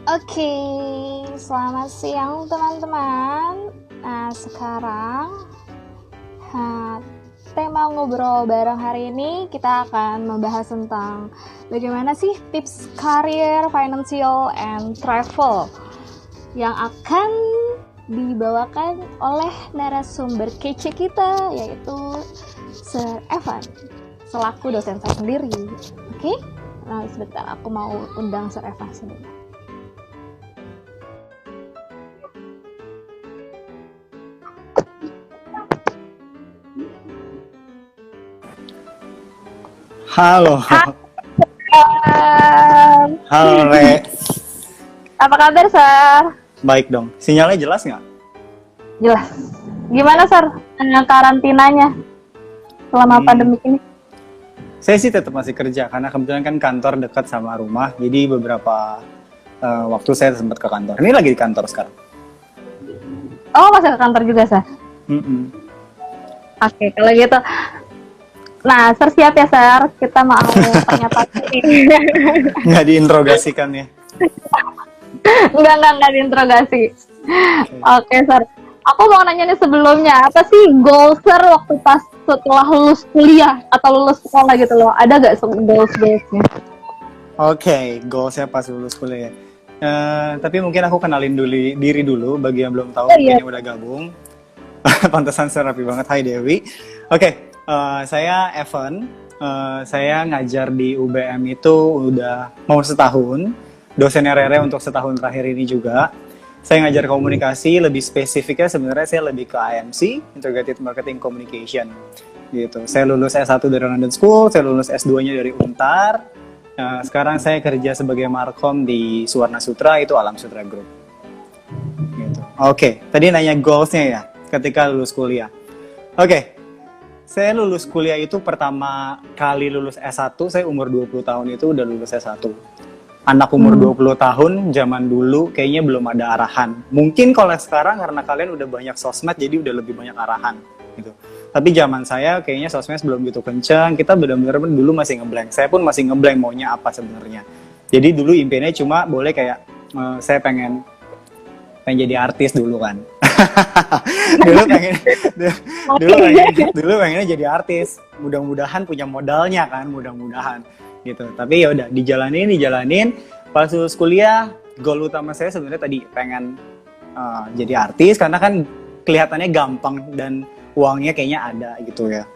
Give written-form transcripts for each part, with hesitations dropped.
Oke, selamat siang teman-teman. Nah, sekarang ha, tema ngobrol bareng hari ini kita akan membahas tentang bagaimana sih tips karir, financial, and travel yang akan dibawakan oleh narasumber kece kita, yaitu Sir Evan, selaku dosen saya sendiri. Oke? Nah, sebentar, aku mau undang Sir Evan sebentar. Halo, Um, halo Re. Apa kabar, Sar? Baik dong. Sinyalnya jelas nggak? Jelas. Gimana, Sar? Karantinanya selama pandemi ini? Saya sih tetap masih kerja karena kebetulan kan kantor dekat sama rumah. Jadi beberapa waktu saya sempat ke kantor. Ini lagi di kantor sekarang. Oh, masih ke kantor juga, Sar? Mm-mm. Oke, kalau gitu. Nah, Sar siap ya, Sar? Kita mau tanya-tanya nih. Nggak diinterogasikan ya. Enggak diinterogasi. Oke, Sar. Aku mau nanya nih sebelumnya, apa sih goal Sar waktu pas setelah lulus kuliah atau lulus sekolah gitu loh? Ada gak goals-goalsnya? Oke, goal saya pas lulus kuliah. Tapi mungkin aku kenalin diri dulu bagi yang belum tahu, Iya. mungkin yang udah gabung. Pantesan saya rapi banget. Hai Dewi. Oke, saya Evan. Saya ngajar di UBM itu udah mau setahun. Dosennya Rere untuk setahun terakhir ini juga. Saya ngajar komunikasi, lebih spesifiknya sebenarnya saya lebih ke IMC, Integrated Marketing Communication. Gitu. Saya lulus S1 dari London School, saya lulus S2-nya dari Untar. Sekarang saya kerja sebagai Markom di Suwarna Sutra, itu Alam Sutra Group. Gitu. Oke, tadi nanya goals-nya ya, ketika lulus kuliah. Oke, saya lulus kuliah itu pertama kali lulus S1, saya umur 20 tahun itu udah lulus S1. Anak umur 20 tahun, zaman dulu kayaknya belum ada arahan. Mungkin kalau sekarang karena kalian udah banyak sosmed, jadi udah lebih banyak arahan. Gitu. Tapi zaman saya kayaknya sosmed belum gitu kencang, kita benar-benar dulu masih ngeblank. Saya pun masih ngeblank maunya apa sebenarnya. Jadi dulu impiannya cuma boleh kayak, saya pengen jadi artis dulu kan. dulu pengennya jadi artis. Mudah-mudahan punya modalnya kan, mudah-mudahan gitu. Tapi ya udah dijalanin. Pas lulus kuliah, goal utama saya sebenarnya tadi pengen jadi artis karena kan kelihatannya gampang dan uangnya kayaknya ada gitu ya.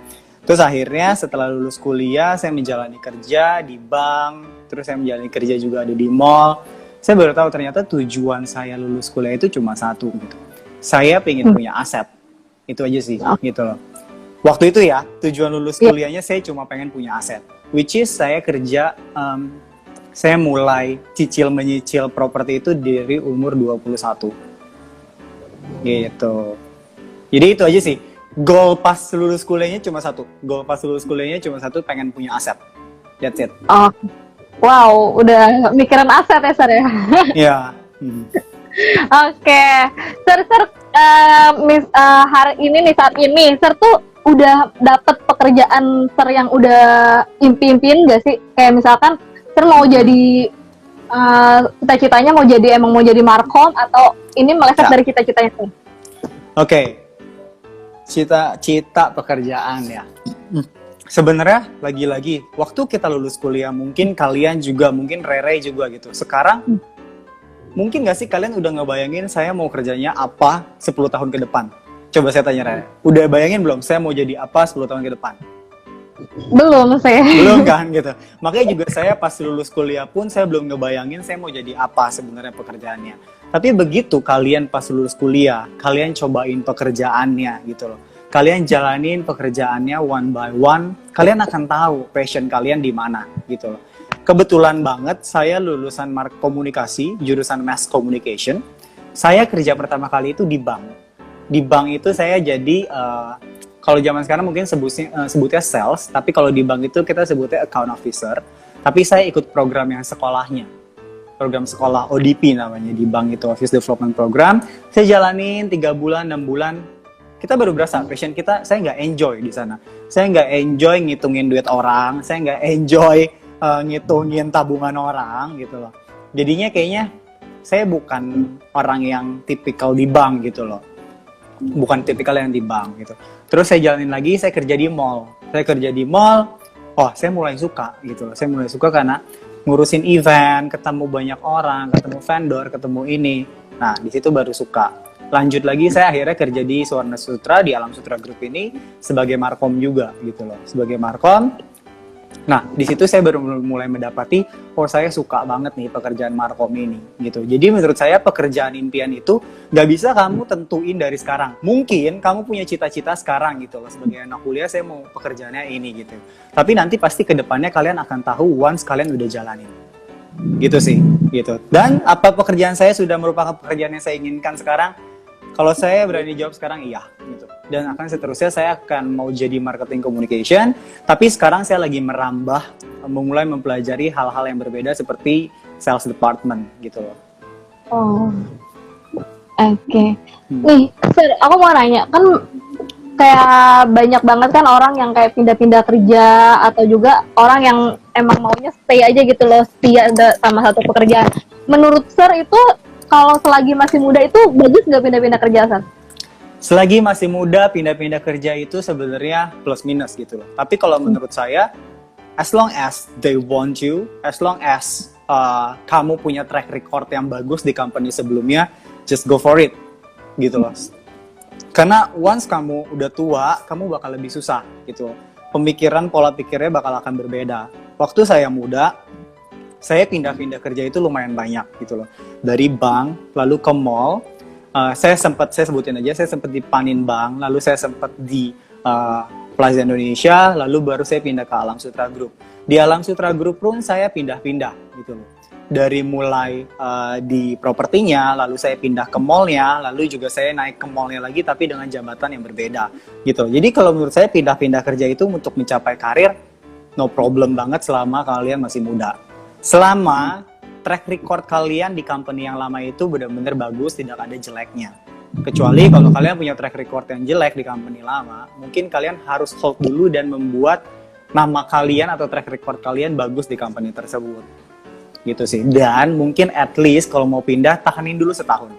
Terus akhirnya setelah lulus kuliah, saya menjalani kerja di bank, terus saya menjalani kerja juga ada di mall. Saya baru tahu ternyata tujuan saya lulus kuliah itu cuma satu gitu. Saya pengen punya aset. Itu aja sih, gitu loh. Waktu itu ya, tujuan lulus kuliahnya saya cuma pengen punya aset. Which is saya kerja, saya mulai menyicil properti itu dari umur 21. Gitu. Jadi itu aja sih. Goal pas lulus kuliahnya cuma satu. Pengen punya aset. That's it. Oh, wow, udah mikirin aset ya, Sar ya? Iya. Oke, Sir, hari ini nih, saat ini, Sir tuh udah dapet pekerjaan Sir yang udah impi-impiin gak sih? Kayak misalkan Sir mau jadi, cita-citanya mau jadi Markom, atau ini meleset dari cita-citanya Sir? Oke. Cita-cita pekerjaan ya. Sebenarnya lagi-lagi waktu kita lulus kuliah, mungkin kalian juga, mungkin Rere juga gitu. Sekarang mungkin gak sih kalian udah ngebayangin saya mau kerjanya apa 10 tahun ke depan? Coba saya tanya Rere, udah bayangin belum saya mau jadi apa 10 tahun ke depan? Belum saya. Belum kan gitu. Makanya juga saya pas lulus kuliah pun saya belum ngebayangin saya mau jadi apa sebenarnya pekerjaannya. Tapi begitu kalian pas lulus kuliah, kalian cobain pekerjaannya gitu loh. Kalian jalanin pekerjaannya one by one, kalian akan tahu passion kalian di mana gitu loh. Kebetulan banget saya lulusan komunikasi, jurusan mass communication. Saya kerja pertama kali itu di bank. Di bank itu saya jadi kalau zaman sekarang mungkin sebutnya sales, tapi kalau di bank itu kita sebutnya account officer. Tapi saya ikut program yang sekolahnya. Program sekolah ODP namanya di bank itu, Office Development Program. Saya jalanin 3 bulan, 6 bulan. Kita baru berasa passion kita, saya nggak enjoy di sana. Saya nggak enjoy ngitungin duit orang, saya nggak enjoy ngitungin tabungan orang gitu loh. Jadinya kayaknya saya bukan orang yang tipikal di bank gitu loh. Bukan tipikal yang di bank gitu. Terus saya jalanin lagi, saya kerja di mall. Saya mulai suka gitu loh. Saya mulai suka karena ngurusin event, ketemu banyak orang, ketemu vendor, ketemu ini. Nah, di situ baru suka. Lanjut lagi, saya akhirnya kerja di Suwarna Sutra, di Alam Sutra Group ini sebagai markom juga gitu loh. Sebagai markom. Nah, di situ saya baru mulai mendapati, saya suka banget nih pekerjaan markom ini, gitu. Jadi menurut saya pekerjaan impian itu nggak bisa kamu tentuin dari sekarang. Mungkin kamu punya cita-cita sekarang gitu loh, sebagai anak kuliah saya mau pekerjaannya ini gitu. Tapi nanti pasti ke depannya kalian akan tahu once kalian udah jalanin. Gitu sih, gitu. Dan apa pekerjaan saya sudah merupakan pekerjaan yang saya inginkan sekarang? Kalau saya berani jawab sekarang iya, gitu. Dan akan seterusnya saya akan mau jadi marketing communication, tapi sekarang saya lagi merambah, memulai mempelajari hal-hal yang berbeda seperti sales department, gitu loh. Oh, oke. Nih, Sir, aku mau nanya, kan kayak banyak banget kan orang yang kayak pindah-pindah kerja, atau juga orang yang emang maunya stay aja gitu loh, setia sama satu pekerjaan. Menurut Sir itu, kalau selagi masih muda itu bagus nggak pindah-pindah kerja, Sir? Selagi masih muda, pindah-pindah kerja itu sebenarnya plus minus gitu loh. Tapi kalau menurut saya, as long as they want you, as long as kamu punya track record yang bagus di company sebelumnya, just go for it, gitu loh. Karena once kamu udah tua, kamu bakal lebih susah, gitu. Pemikiran, pola pikirnya bakal akan berbeda. Waktu saya muda, saya pindah-pindah kerja itu lumayan banyak gitu loh. Dari bank, lalu ke mall. Saya sebutin aja, saya sempat di Panin Bank, lalu saya sempat di Plaza Indonesia, lalu baru saya pindah ke Alam Sutra Group. Di Alam Sutra Group pun saya pindah-pindah gitu loh. Dari mulai di propertinya, lalu saya pindah ke mallnya, lalu juga saya naik ke mallnya lagi tapi dengan jabatan yang berbeda gitu. Jadi kalau menurut saya pindah-pindah kerja itu untuk mencapai karir, no problem banget selama kalian masih muda. Selama track record kalian di company yang lama itu benar-benar bagus, tidak ada jeleknya. Kecuali kalau kalian punya track record yang jelek di company lama, mungkin kalian harus hold dulu dan membuat nama kalian atau track record kalian bagus di company tersebut. Gitu sih. Dan mungkin at least kalau mau pindah, tahanin dulu setahun.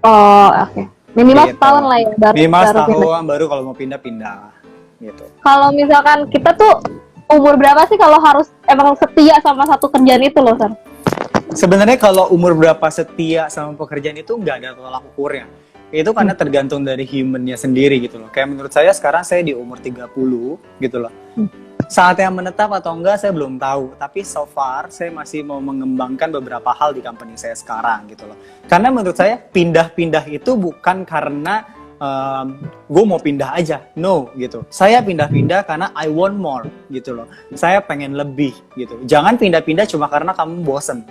Oh, oke. Minimal Gitu. setahun lah ya. Minimal setahun, baru kalau mau pindah-pindah. Gitu. Kalau misalkan kita tuh umur berapa sih kalau harus emang setia sama satu kerjaan itu loh, Sir? Sebenarnya kalau umur berapa setia sama pekerjaan itu nggak ada tolak ukurnya. Itu karena tergantung dari humannya sendiri gitu loh. Kayak menurut saya sekarang saya di umur 30 gitu loh. Saatnya menetap atau enggak saya belum tahu. Tapi so far saya masih mau mengembangkan beberapa hal di company saya sekarang gitu loh. Karena menurut saya pindah-pindah itu bukan karena gue mau pindah aja, no gitu. Saya pindah-pindah karena I want more gitu loh. Saya pengen lebih gitu. Jangan pindah-pindah cuma karena kamu bosen.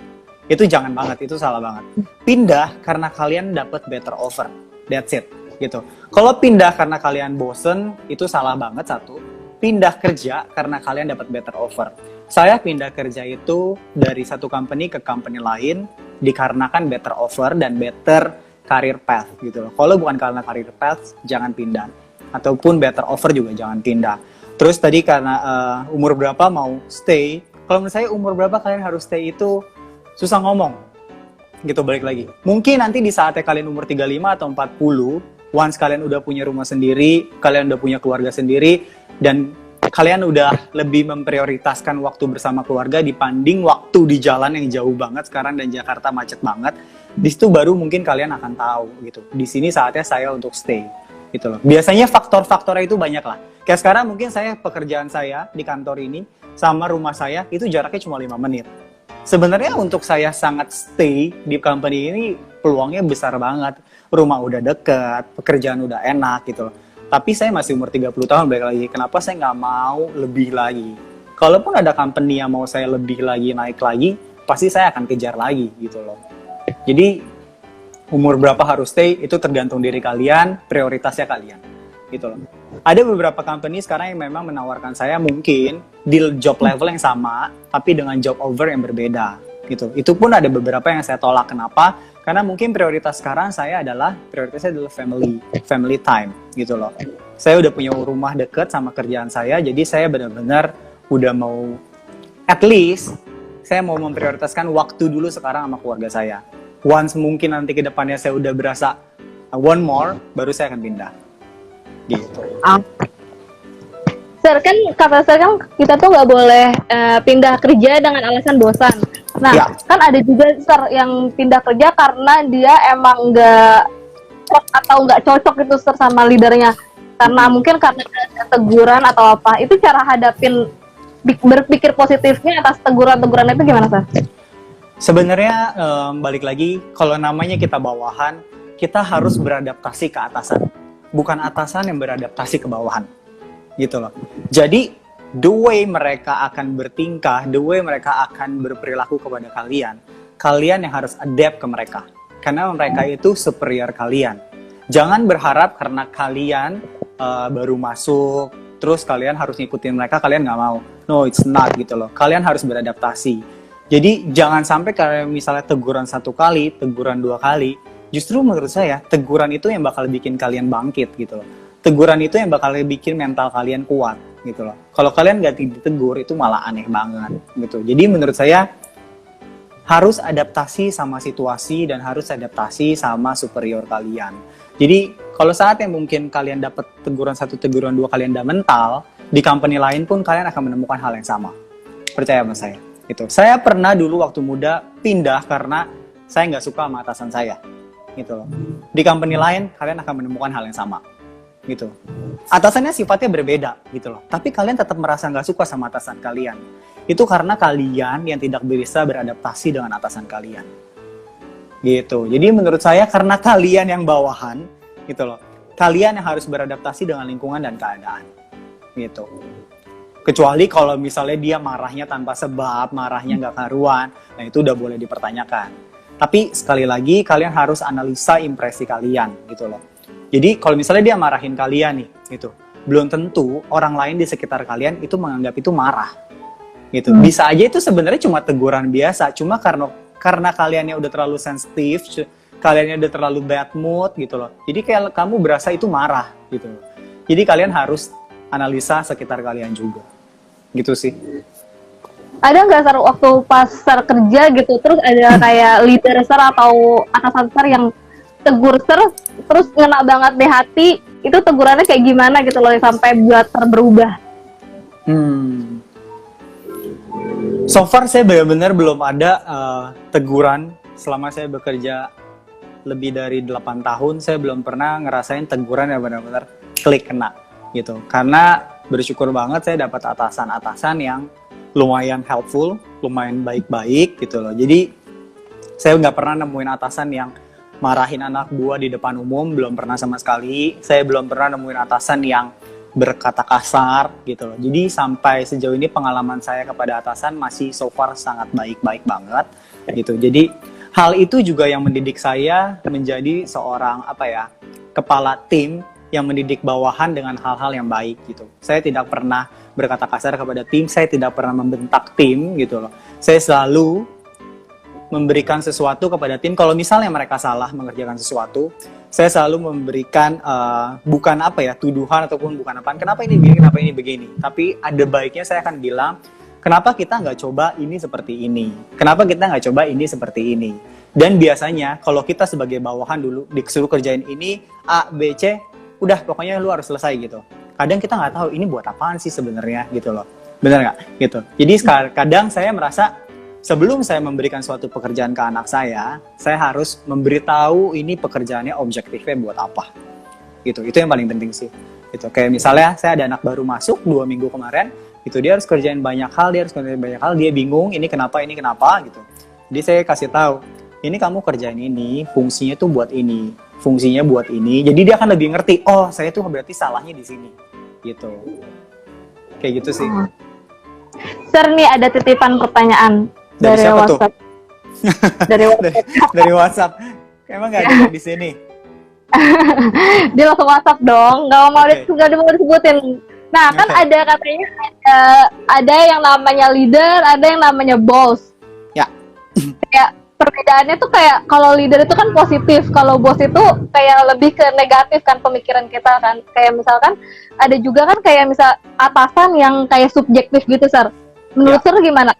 Itu jangan banget, itu salah banget. Pindah karena kalian dapat better offer, that's it gitu. Kalau pindah karena kalian bosen, itu salah banget satu. Pindah kerja karena kalian dapat better offer. Saya pindah kerja itu dari satu company ke company lain dikarenakan better offer dan better career path gitu loh. Kalau bukan karena career path, jangan pindah. Ataupun better offer juga jangan pindah. Terus tadi karena umur berapa mau stay, kalau menurut saya umur berapa kalian harus stay itu susah ngomong. Gitu balik lagi. Mungkin nanti di saatnya kalian umur 35 atau 40, once kalian udah punya rumah sendiri, kalian udah punya keluarga sendiri, dan kalian udah lebih memprioritaskan waktu bersama keluarga dibanding waktu di jalan yang jauh banget sekarang dan Jakarta macet banget. Di situ baru mungkin kalian akan tahu gitu. Di sini saatnya saya untuk stay gitu loh. Biasanya faktor-faktornya itu banyak lah. Kayak sekarang mungkin saya pekerjaan saya di kantor ini sama rumah saya itu jaraknya cuma 5 menit. Sebenarnya untuk saya sangat stay di company ini peluangnya besar banget. Rumah udah dekat, pekerjaan udah enak gitu loh. Tapi saya masih umur 30 tahun, balik lagi. Kenapa saya nggak mau lebih lagi? Kalaupun ada company yang mau saya lebih lagi, naik lagi, pasti saya akan kejar lagi gitu loh. Jadi, umur berapa harus stay, itu tergantung diri kalian, prioritasnya kalian. Gitu loh. Ada beberapa company sekarang yang memang menawarkan saya mungkin di job level yang sama, tapi dengan job offer yang berbeda. Gitu. Itu pun ada beberapa yang saya tolak. Kenapa? Karena mungkin prioritasnya adalah family time gitu loh. Saya udah punya rumah deket sama kerjaan saya, jadi saya benar-benar udah mau at least saya mau memprioritaskan waktu dulu sekarang sama keluarga saya. Once mungkin nanti ke depannya saya udah berasa one more, baru saya akan pindah. Gitu. Sir, kan kata Sir kan kita tuh nggak boleh pindah kerja dengan alasan bosan. Nah, Ya. kan ada juga Sir yang pindah kerja karena dia emang nggak atau nggak cocok itu Sir sama leadernya. Karena mungkin karena ada teguran atau apa. Itu cara hadapin berpikir positifnya atas teguran-teguran itu gimana Sir? Sebenarnya balik lagi, kalau namanya kita bawahan, kita harus beradaptasi ke atasan. Bukan atasan yang beradaptasi ke bawahan. Gitu loh. Jadi the way mereka akan bertingkah, the way mereka akan berperilaku kepada kalian, kalian yang harus adapt ke mereka. Karena mereka itu superior kalian. Jangan berharap karena kalian baru masuk, terus kalian harus ngikutin mereka, kalian nggak mau. No, it's not gitu loh. Kalian harus beradaptasi. Jadi jangan sampai kalau misalnya teguran 1 kali, teguran 2 kali, justru menurut saya teguran itu yang bakal bikin kalian bangkit gitu loh. Teguran itu yang bakal bikin mental kalian kuat gitu loh. Kalau kalian nggak ditegur itu malah aneh banget gitu. Jadi menurut saya harus adaptasi sama situasi dan harus adaptasi sama superior kalian. Jadi kalau saatnya mungkin kalian dapat teguran 1, teguran 2, kalian udah mental, di company lain pun kalian akan menemukan hal yang sama. Percaya sama saya. Gitu. Saya pernah dulu waktu muda pindah karena saya nggak suka sama atasan saya. Gitu loh. Di company lain kalian akan menemukan hal yang sama. Gitu. Atasannya sifatnya berbeda gitu loh. Tapi kalian tetap merasa nggak suka sama atasan kalian. Itu karena kalian yang tidak bisa beradaptasi dengan atasan kalian. Gitu. Jadi menurut saya karena kalian yang bawahan gitu loh. Kalian yang harus beradaptasi dengan lingkungan dan keadaan. Gitu. Kecuali kalau misalnya dia marahnya tanpa sebab, marahnya nggak karuan, nah itu udah boleh dipertanyakan. Tapi sekali lagi kalian harus analisa impresi kalian gitu loh. Jadi kalau misalnya dia marahin kalian nih, gitu, belum tentu orang lain di sekitar kalian itu menganggap itu marah, gitu. Bisa aja itu sebenarnya cuma teguran biasa, cuma karena kaliannya udah terlalu sensitif, kaliannya udah terlalu bad mood, gitu loh. Jadi kayak kamu berasa itu marah, gitu loh. Jadi kalian harus analisa sekitar kalian juga, gitu sih. Ada nggak Sir waktu pas Sir kerja gitu, terus ada kayak leader Sir atau atasan Sir yang tegur Sir, terus ngena banget di hati, itu tegurannya kayak gimana gitu loh, sampai buat Sir berubah? So far saya benar-benar belum ada teguran selama saya bekerja lebih dari 8 tahun, saya belum pernah ngerasain teguran yang benar-benar klik kena gitu. Karena bersyukur banget saya dapat atasan-atasan yang lumayan helpful, lumayan baik-baik gitu loh. Jadi saya nggak pernah nemuin atasan yang marahin anak buah di depan umum, belum pernah sama sekali. Saya belum pernah nemuin atasan yang berkata kasar gitu loh. Jadi sampai sejauh ini pengalaman saya kepada atasan masih so far sangat baik-baik banget gitu. Jadi hal itu juga yang mendidik saya menjadi seorang kepala tim yang mendidik bawahan dengan hal-hal yang baik gitu. Saya tidak pernah berkata kasar kepada tim, saya tidak pernah membentak tim gitu loh. Saya selalu memberikan sesuatu kepada tim. Kalau misalnya mereka salah mengerjakan sesuatu, saya selalu memberikan bukan tuduhan ataupun bukan apaan. Kenapa ini begini, kenapa ini begini. Tapi ada baiknya saya akan bilang, kenapa kita nggak coba ini seperti ini? Kenapa kita nggak coba ini seperti ini? Dan biasanya kalau kita sebagai bawahan dulu disuruh kerjain ini A, B, C, udah pokoknya lu harus selesai gitu. Kadang kita nggak tahu ini buat apaan sih sebenarnya gitu loh. Bener nggak? Gitu. Jadi kadang saya merasa sebelum saya memberikan suatu pekerjaan ke anak saya harus memberitahu ini pekerjaannya objektifnya buat apa. Gitu. Itu yang paling penting sih. Gitu. Kayak misalnya saya ada anak baru masuk 2 minggu kemarin, itu dia harus kerjain banyak hal, dia bingung ini kenapa gitu. Jadi saya kasih tahu, ini kamu kerjain ini, fungsinya tuh buat ini, fungsinya buat ini. Jadi dia akan lebih ngerti, oh saya tuh berarti salahnya di sini. Gitu. Kayak gitu sih. Sir, nih ada titipan pertanyaan dari WhatsApp. Dari WhatsApp. Emang nggak ada di sini? Dia langsung WhatsApp dong, nggak mau disebutin. Nah, kan ada katanya ada yang namanya leader, ada yang namanya boss. Ya. Kayak perbedaannya tuh kayak kalau leader itu kan positif, kalau bos itu kayak lebih ke negatif kan pemikiran kita kan. Kayak misalkan ada juga kan kayak misal atasan yang kayak subjektif gitu, Sir. Menurut Sir gimana?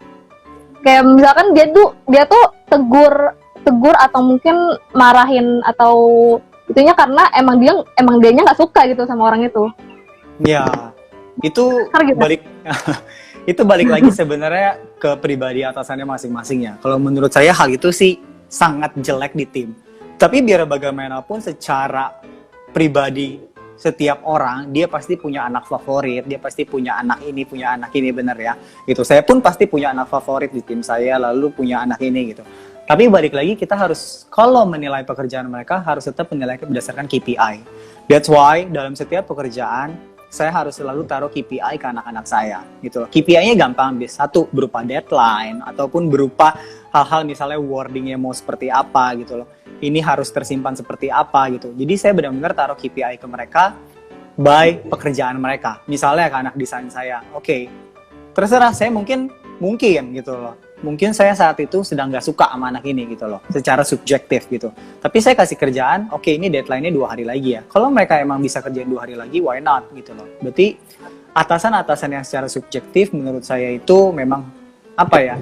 kayak misalkan dia tuh tegur atau mungkin marahin atau itunya karena emang dianya nggak suka gitu sama orang itu. Ya, itu Gitu. balik lagi sebenarnya ke pribadi atasannya masing-masing ya. Kalau menurut saya hal itu sih sangat jelek di tim. Tapi biar bagaimanapun secara pribadi setiap orang dia pasti punya anak favorit, dia pasti punya anak ini, bener ya. Gitu. Saya pun pasti punya anak favorit di tim saya, lalu punya anak ini gitu. Tapi balik lagi kita harus kalau menilai pekerjaan mereka harus tetap menilai berdasarkan KPI. That's why dalam setiap pekerjaan saya harus selalu taruh KPI ke anak-anak saya gitu loh. KPI-nya gampang, satu berupa deadline ataupun berupa hal-hal misalnya wording-nya mau seperti apa gitu loh. Ini harus tersimpan seperti apa gitu. Jadi saya benar-benar taruh KPI ke mereka by pekerjaan mereka. Misalnya ke anak desain saya, oke, terserah saya mungkin gitu loh. Mungkin saya saat itu sedang nggak suka sama anak ini gitu loh, secara subjektif gitu. Tapi saya kasih kerjaan, oke ini deadline-nya 2 hari lagi ya. Kalau mereka emang bisa kerjain 2 hari lagi, why not gitu loh. Berarti atasan-atasan yang secara subjektif menurut saya itu memang apa ya?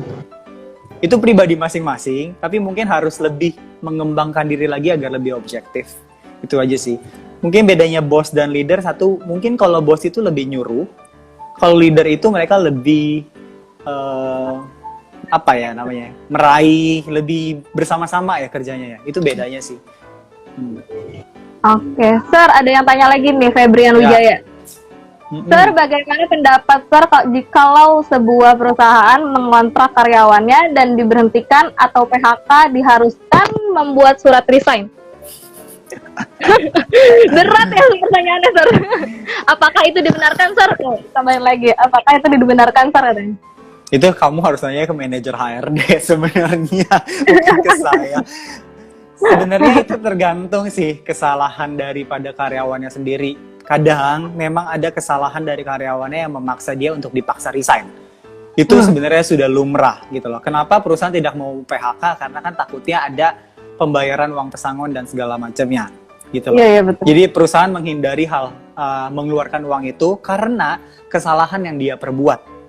Itu pribadi masing-masing, tapi mungkin harus lebih mengembangkan diri lagi agar lebih objektif. Itu aja sih. Mungkin bedanya bos dan leader satu, mungkin kalau bos itu lebih nyuruh, kalau leader itu mereka lebih apa ya namanya, meraih, lebih bersama-sama ya kerjanya ya. Itu bedanya sih. Oke, Sir, ada yang tanya lagi nih, Febrian Wijaya. Sir, bagaimana pendapat Sir jikalau sebuah perusahaan mengontrak karyawannya dan diberhentikan atau PHK diharuskan membuat surat resign? Berat ya pertanyaannya, Sir. Apakah itu dibenarkan, Sir? Tambahin lagi, apakah itu dibenarkan, Sir? Itu kamu harus nanya ke manajer HRD sebenarnya, bukan ke saya. Sebenarnya itu tergantung sih kesalahan daripada karyawannya sendiri. Kadang memang ada kesalahan dari karyawannya yang memaksa dia untuk dipaksa resign. Itu sebenarnya sudah lumrah gitu loh. Kenapa perusahaan tidak mau PHK? Karena kan takutnya ada pembayaran uang pesangon dan segala macamnya gitu loh. Iya, betul. Jadi perusahaan menghindari mengeluarkan uang itu karena kesalahan yang dia perbuat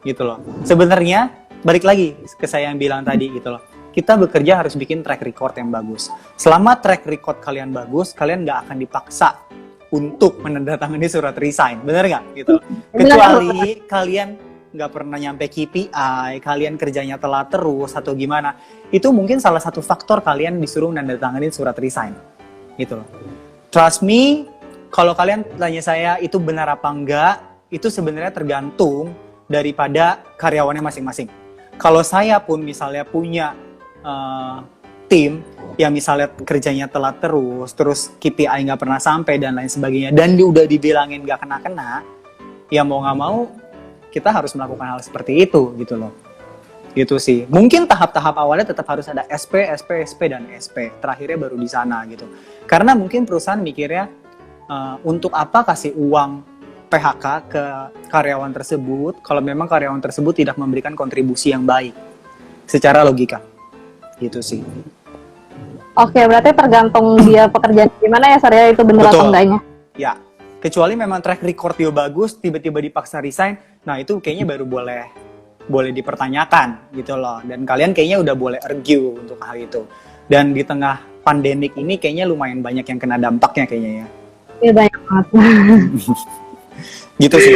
gitu loh. Sebenarnya balik lagi ke saya yang bilang tadi gitu loh. Kita bekerja harus bikin track record yang bagus. Selama track record kalian bagus, kalian nggak akan dipaksa untuk menandatangani surat resign, bener nggak gitu? Kecuali kalian nggak pernah nyampe KPI, kalian kerjanya telat terus atau gimana, itu mungkin salah satu faktor kalian disuruh menandatangani surat resign, gitu loh. Trust me, kalau kalian tanya saya itu benar apa enggak, itu sebenarnya tergantung daripada karyawannya masing-masing. Kalau saya pun misalnya punya tim yang misalnya kerjanya telat terus KPI nggak pernah sampai dan lain sebagainya, dan udah dibilangin nggak kena-kena, ya mau nggak mau kita harus melakukan hal seperti itu gitu loh. Gitu sih. Mungkin tahap-tahap awalnya tetap harus ada SP, dan SP. Terakhirnya baru di sana gitu. Karena mungkin perusahaan mikirnya untuk apa kasih uang PHK ke karyawan tersebut kalau memang karyawan tersebut tidak memberikan kontribusi yang baik secara logika. Gitu sih. Oke, berarti tergantung dia pekerjaan gimana ya, Sir, ya, itu benar atau enggaknya. Ya, kecuali memang track record dia bagus, tiba-tiba dipaksa resign, nah itu kayaknya baru boleh dipertanyakan gitu loh. Dan kalian kayaknya udah boleh argue untuk hal itu. Dan di tengah pandemik ini kayaknya lumayan banyak yang kena dampaknya kayaknya ya. Iya, banyak banget. Gitu sih.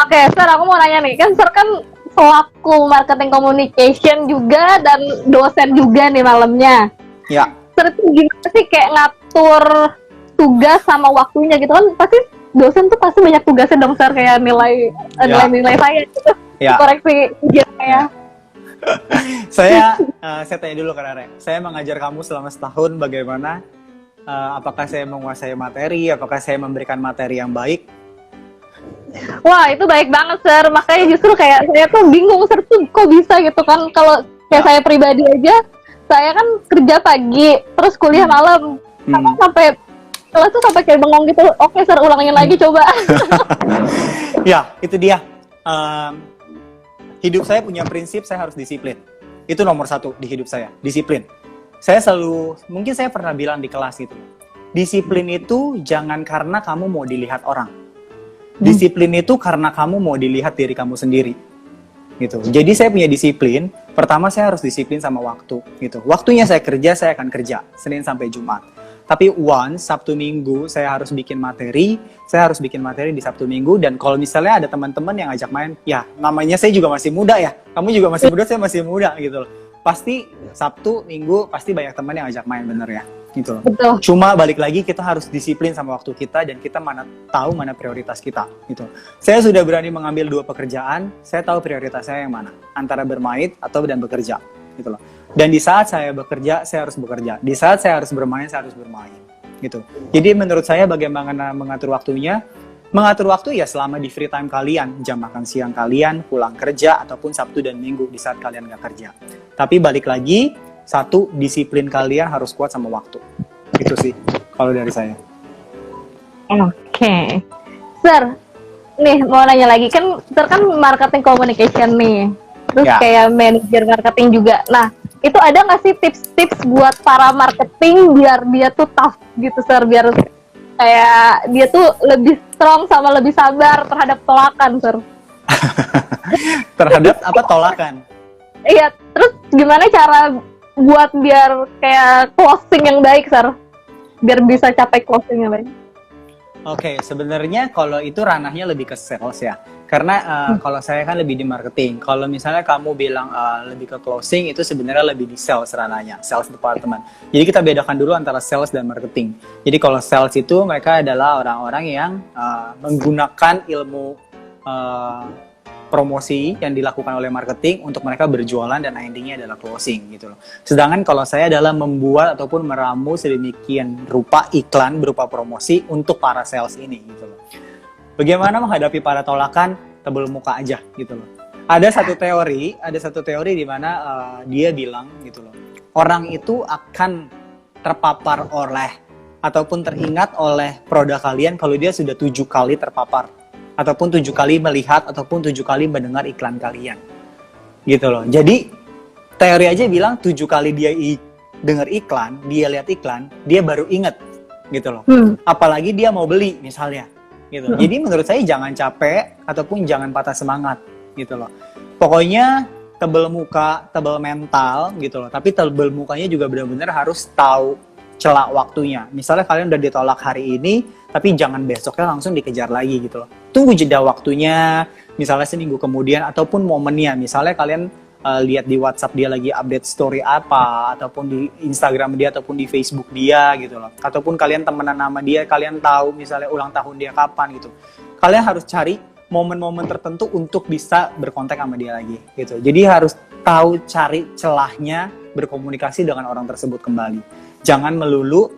Oke, Sir, aku mau nanya nih, kan Sir kan selaku marketing communication juga dan dosen juga nih malamnya. Ya. Sir itu gimana sih kayak ngatur tugas sama waktunya gitu kan? Pasti dosen tuh pasti banyak tugasnya dong, Sir, kayak nilai saya gitu. Ya. Koreksi ujian saya. Saya tanya dulu ke Rere. Saya mengajar kamu selama setahun bagaimana? Apakah saya menguasai materi? Apakah saya memberikan materi yang baik? Wah, itu baik banget, Sir. Makanya justru kayak saya tuh bingung, Sir, tuh kok bisa gitu kan. Kalau kayak saya pribadi aja, saya kan kerja pagi, terus kuliah malam. Sampai kelas tuh sampai kayak bengong gitu. Oke, Sir, ulangin lagi coba. Ya, itu dia. Hidup saya punya prinsip, saya harus disiplin. Itu nomor 1 di hidup saya, disiplin. Saya selalu, mungkin saya pernah bilang di kelas gitu, disiplin itu jangan karena kamu mau dilihat orang. Disiplin itu karena kamu mau dilihat diri kamu sendiri. gitu. Jadi saya punya disiplin. Pertama saya harus disiplin sama waktu gitu. Waktunya saya kerja, saya akan kerja Senin sampai Jumat. Tapi once Sabtu Minggu saya harus bikin materi, di Sabtu Minggu. Dan kalau misalnya ada teman-teman yang ajak main, ya namanya saya juga masih muda ya. Kamu juga masih muda, saya masih muda gitu loh. Pasti Sabtu Minggu pasti banyak teman yang ajak main, bener ya gitu loh. Betul. Cuma balik lagi kita harus disiplin sama waktu kita dan kita tahu mana prioritas kita gitu. Saya sudah berani mengambil 2 pekerjaan, saya tahu prioritas saya yang mana, antara bermain dan bekerja gitu loh. Dan di saat saya bekerja, saya harus bekerja. Di saat saya harus bermain, saya harus bermain gitu. Jadi menurut saya bagaimana mengatur waktunya? Mengatur waktu ya selama di free time kalian, jam makan siang kalian, pulang kerja, ataupun Sabtu dan Minggu di saat kalian nggak kerja. Tapi balik lagi, satu, disiplin kalian harus kuat sama waktu. Itu sih, kalau dari saya. Oke. Sir, nih mau nanya lagi, kan Sir kan marketing communication nih. Terus Ya. kayak manajer marketing juga. Nah, itu ada nggak sih tips-tips buat para marketing biar dia tuh tough gitu, Sir? Biar kayak dia tuh lebih strong sama lebih sabar terhadap tolakan, Sir. Terhadap apa tolakan? Iya, terus gimana cara buat biar kayak closing yang baik, Sir? Biar bisa capai closing yang baik. Oke, sebenarnya kalau itu ranahnya lebih ke sales ya. Karena kalau saya kan lebih di marketing. Kalau misalnya kamu bilang lebih ke closing, itu sebenarnya lebih di sales ranahnya, sales department. Jadi kita bedakan dulu antara sales dan marketing. Jadi kalau sales itu mereka adalah orang-orang yang menggunakan ilmu promosi yang dilakukan oleh marketing untuk mereka berjualan dan endingnya adalah closing gitu loh. Sedangkan kalau saya adalah membuat ataupun meramu sedemikian rupa iklan berupa promosi untuk para sales ini gitu loh. Bagaimana menghadapi para tolakan? Tebel muka aja gitu loh. Ada satu teori di mana dia bilang gitu loh. Orang itu akan terpapar oleh ataupun teringat oleh produk kalian kalau dia sudah 7 kali terpapar ataupun 7 kali melihat ataupun 7 kali mendengar iklan kalian gitu loh. Jadi teori aja bilang 7 kali dia dengar iklan, dia lihat iklan, dia baru inget gitu loh. Apalagi dia mau beli misalnya gitu. Jadi menurut saya jangan capek ataupun jangan patah semangat gitu loh. Pokoknya tebel muka, tebel mental gitu loh. Tapi tebel mukanya juga benar-benar harus tahu celak waktunya. Misalnya kalian udah ditolak hari ini, tapi jangan besoknya langsung dikejar lagi gitu loh. Tunggu jeda waktunya, misalnya seminggu kemudian, ataupun momennya. Misalnya kalian lihat di WhatsApp dia lagi update story apa, ataupun di Instagram dia, ataupun di Facebook dia gitu loh. Ataupun kalian temenan sama dia, kalian tahu misalnya ulang tahun dia kapan gitu. Kalian harus cari momen-momen tertentu untuk bisa berkontak sama dia lagi gitu. Jadi harus tahu cari celahnya berkomunikasi dengan orang tersebut kembali. Jangan melulu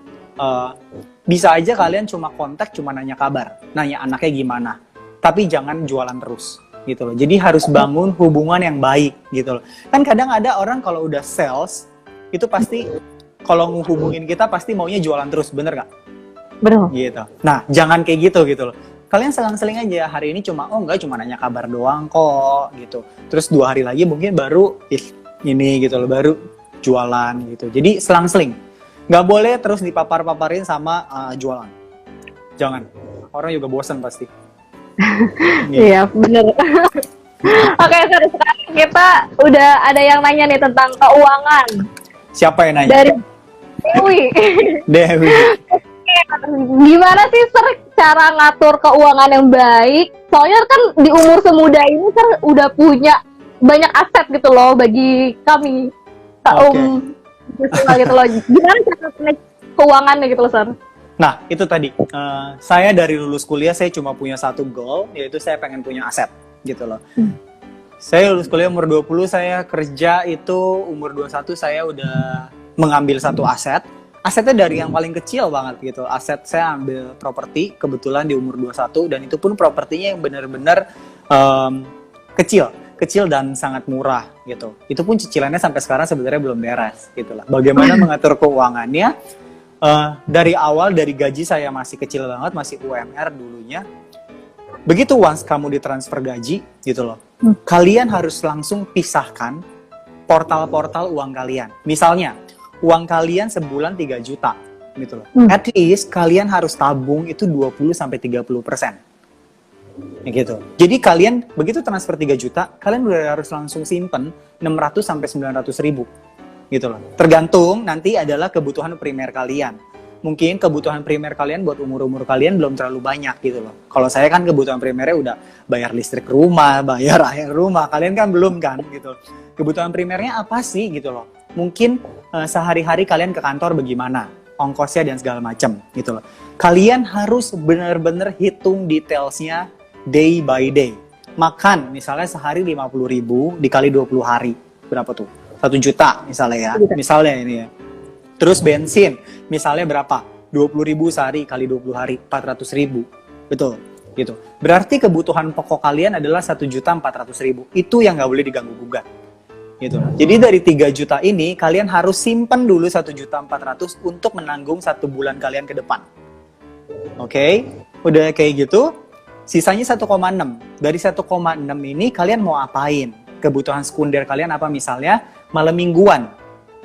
bisa aja kalian cuma kontak, cuma nanya kabar, nanya anaknya gimana. Tapi jangan jualan terus gitu loh. Jadi harus bangun hubungan yang baik gitu loh. Kan kadang ada orang kalau udah sales itu pasti kalau ngehubungin kita pasti maunya jualan terus, bener gak? Bener. Gitu. Nah, jangan kayak gitu loh. Kalian selang-seling aja, hari ini cuma cuma nanya kabar doang kok gitu. Terus 2 hari lagi mungkin baru ini gitu loh, baru jualan gitu. Jadi selang-seling. Nggak boleh terus dipapar-paparin sama jualan. Jangan. Orang juga bosan pasti. Iya, bener. Oke, sekarang kita udah ada yang nanya nih tentang keuangan. Siapa yang nanya? Dari Dewi. Dewi. Gimana sih, Sir, cara ngatur keuangan yang baik? Soalnya kan di umur semuda ini, Sir, udah punya banyak aset gitu loh bagi kami. Kaum gitu loh. Gimana cara manage keuangannya gitu loh, Sir? Nah, itu tadi. Saya dari lulus kuliah, saya cuma punya satu goal, yaitu saya pengen punya aset, gitu loh. Saya lulus kuliah umur 20, saya kerja itu umur 21, saya udah mengambil satu aset. Asetnya dari yang paling kecil banget, gitu. Aset saya ambil properti, kebetulan di umur 21, dan itu pun propertinya yang benar-benar kecil dan sangat murah, gitu. Itu pun cicilannya sampai sekarang sebenarnya belum beres, gitu lah. Bagaimana mengatur keuangannya? Dari awal, dari gaji saya masih kecil banget, masih UMR dulunya. Begitu once kamu ditransfer gaji, gitu loh, kalian harus langsung pisahkan portal-portal uang kalian. Misalnya, uang kalian sebulan 3 juta, gitu loh. At least kalian harus tabung itu 20-30%. Gitu. Jadi kalian begitu transfer 3 juta, kalian udah harus langsung simpen 600 sampai 900 ribu. Gitu loh. Tergantung nanti adalah kebutuhan primer kalian. Mungkin kebutuhan primer kalian buat umur-umur kalian belum terlalu banyak gitu loh. Kalau saya kan kebutuhan primernya udah bayar listrik rumah, bayar air rumah, kalian kan belum kan gitu. Kebutuhan primernya apa sih gitu loh. Mungkin sehari-hari kalian ke kantor bagaimana, ongkosnya dan segala macam gitu loh. Kalian harus benar-benar hitung detailsnya day by day. Makan misalnya sehari 50.000 dikali 20 hari, berapa tuh? 1 juta misalnya ya. Misalnya ini ya. Terus bensin, misalnya berapa? 20.000 sehari kali 20 hari, 400.000. Betul, gitu. Berarti kebutuhan pokok kalian adalah 1.400.000. Itu yang nggak boleh diganggu-gugat. Gitu. Jadi dari 3 juta ini, kalian harus simpen dulu 1.400.000 untuk menanggung 1 bulan kalian ke depan. Oke? Udah kayak gitu, sisanya 1,6. Dari 1,6 ini, kalian mau apain? Kebutuhan sekunder kalian apa misalnya? Malam mingguan.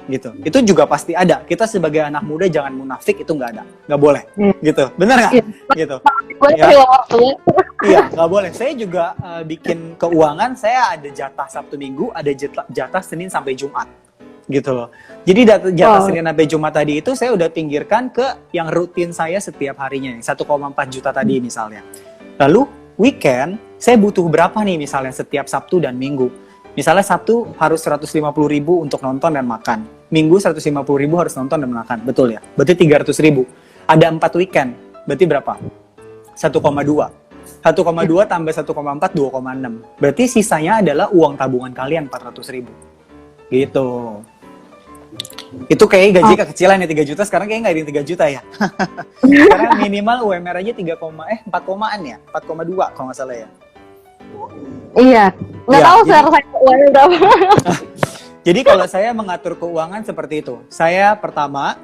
Gitu. Itu juga pasti ada. Kita sebagai anak muda jangan munafik, itu nggak ada. Nggak boleh. Gitu. Benar nggak? Gitu. Ya. Iya, nggak boleh. Saya juga bikin keuangan, saya ada jatah Sabtu Minggu, ada jatah Senin sampai Jumat. Gitu loh. Jadi jatah Senin sampai Jumat tadi itu saya udah pinggirkan ke yang rutin saya setiap harinya. 1,4 juta tadi misalnya. Lalu weekend, saya butuh berapa nih misalnya setiap Sabtu dan Minggu. Misalnya Sabtu harus 150.000 untuk nonton dan makan. Minggu 150.000 harus nonton dan makan. Betul ya? Berarti 300.000. Ada 4 weekend. Berarti berapa? 1,2. 1,2 tambah 1,4, 2,6. Berarti sisanya adalah uang tabungan kalian 400.000. Gitu. Itu kayak gaji kekecilan ya 3 juta. Sekarang kayaknya nggak ada yang 3 juta ya. Sekarang minimal UMR aja 4 komaan ya? 4,2 kalau nggak salah ya. Iya, nggak tahu saya uangnya berapa. Jadi kalau saya mengatur keuangan seperti itu, saya pertama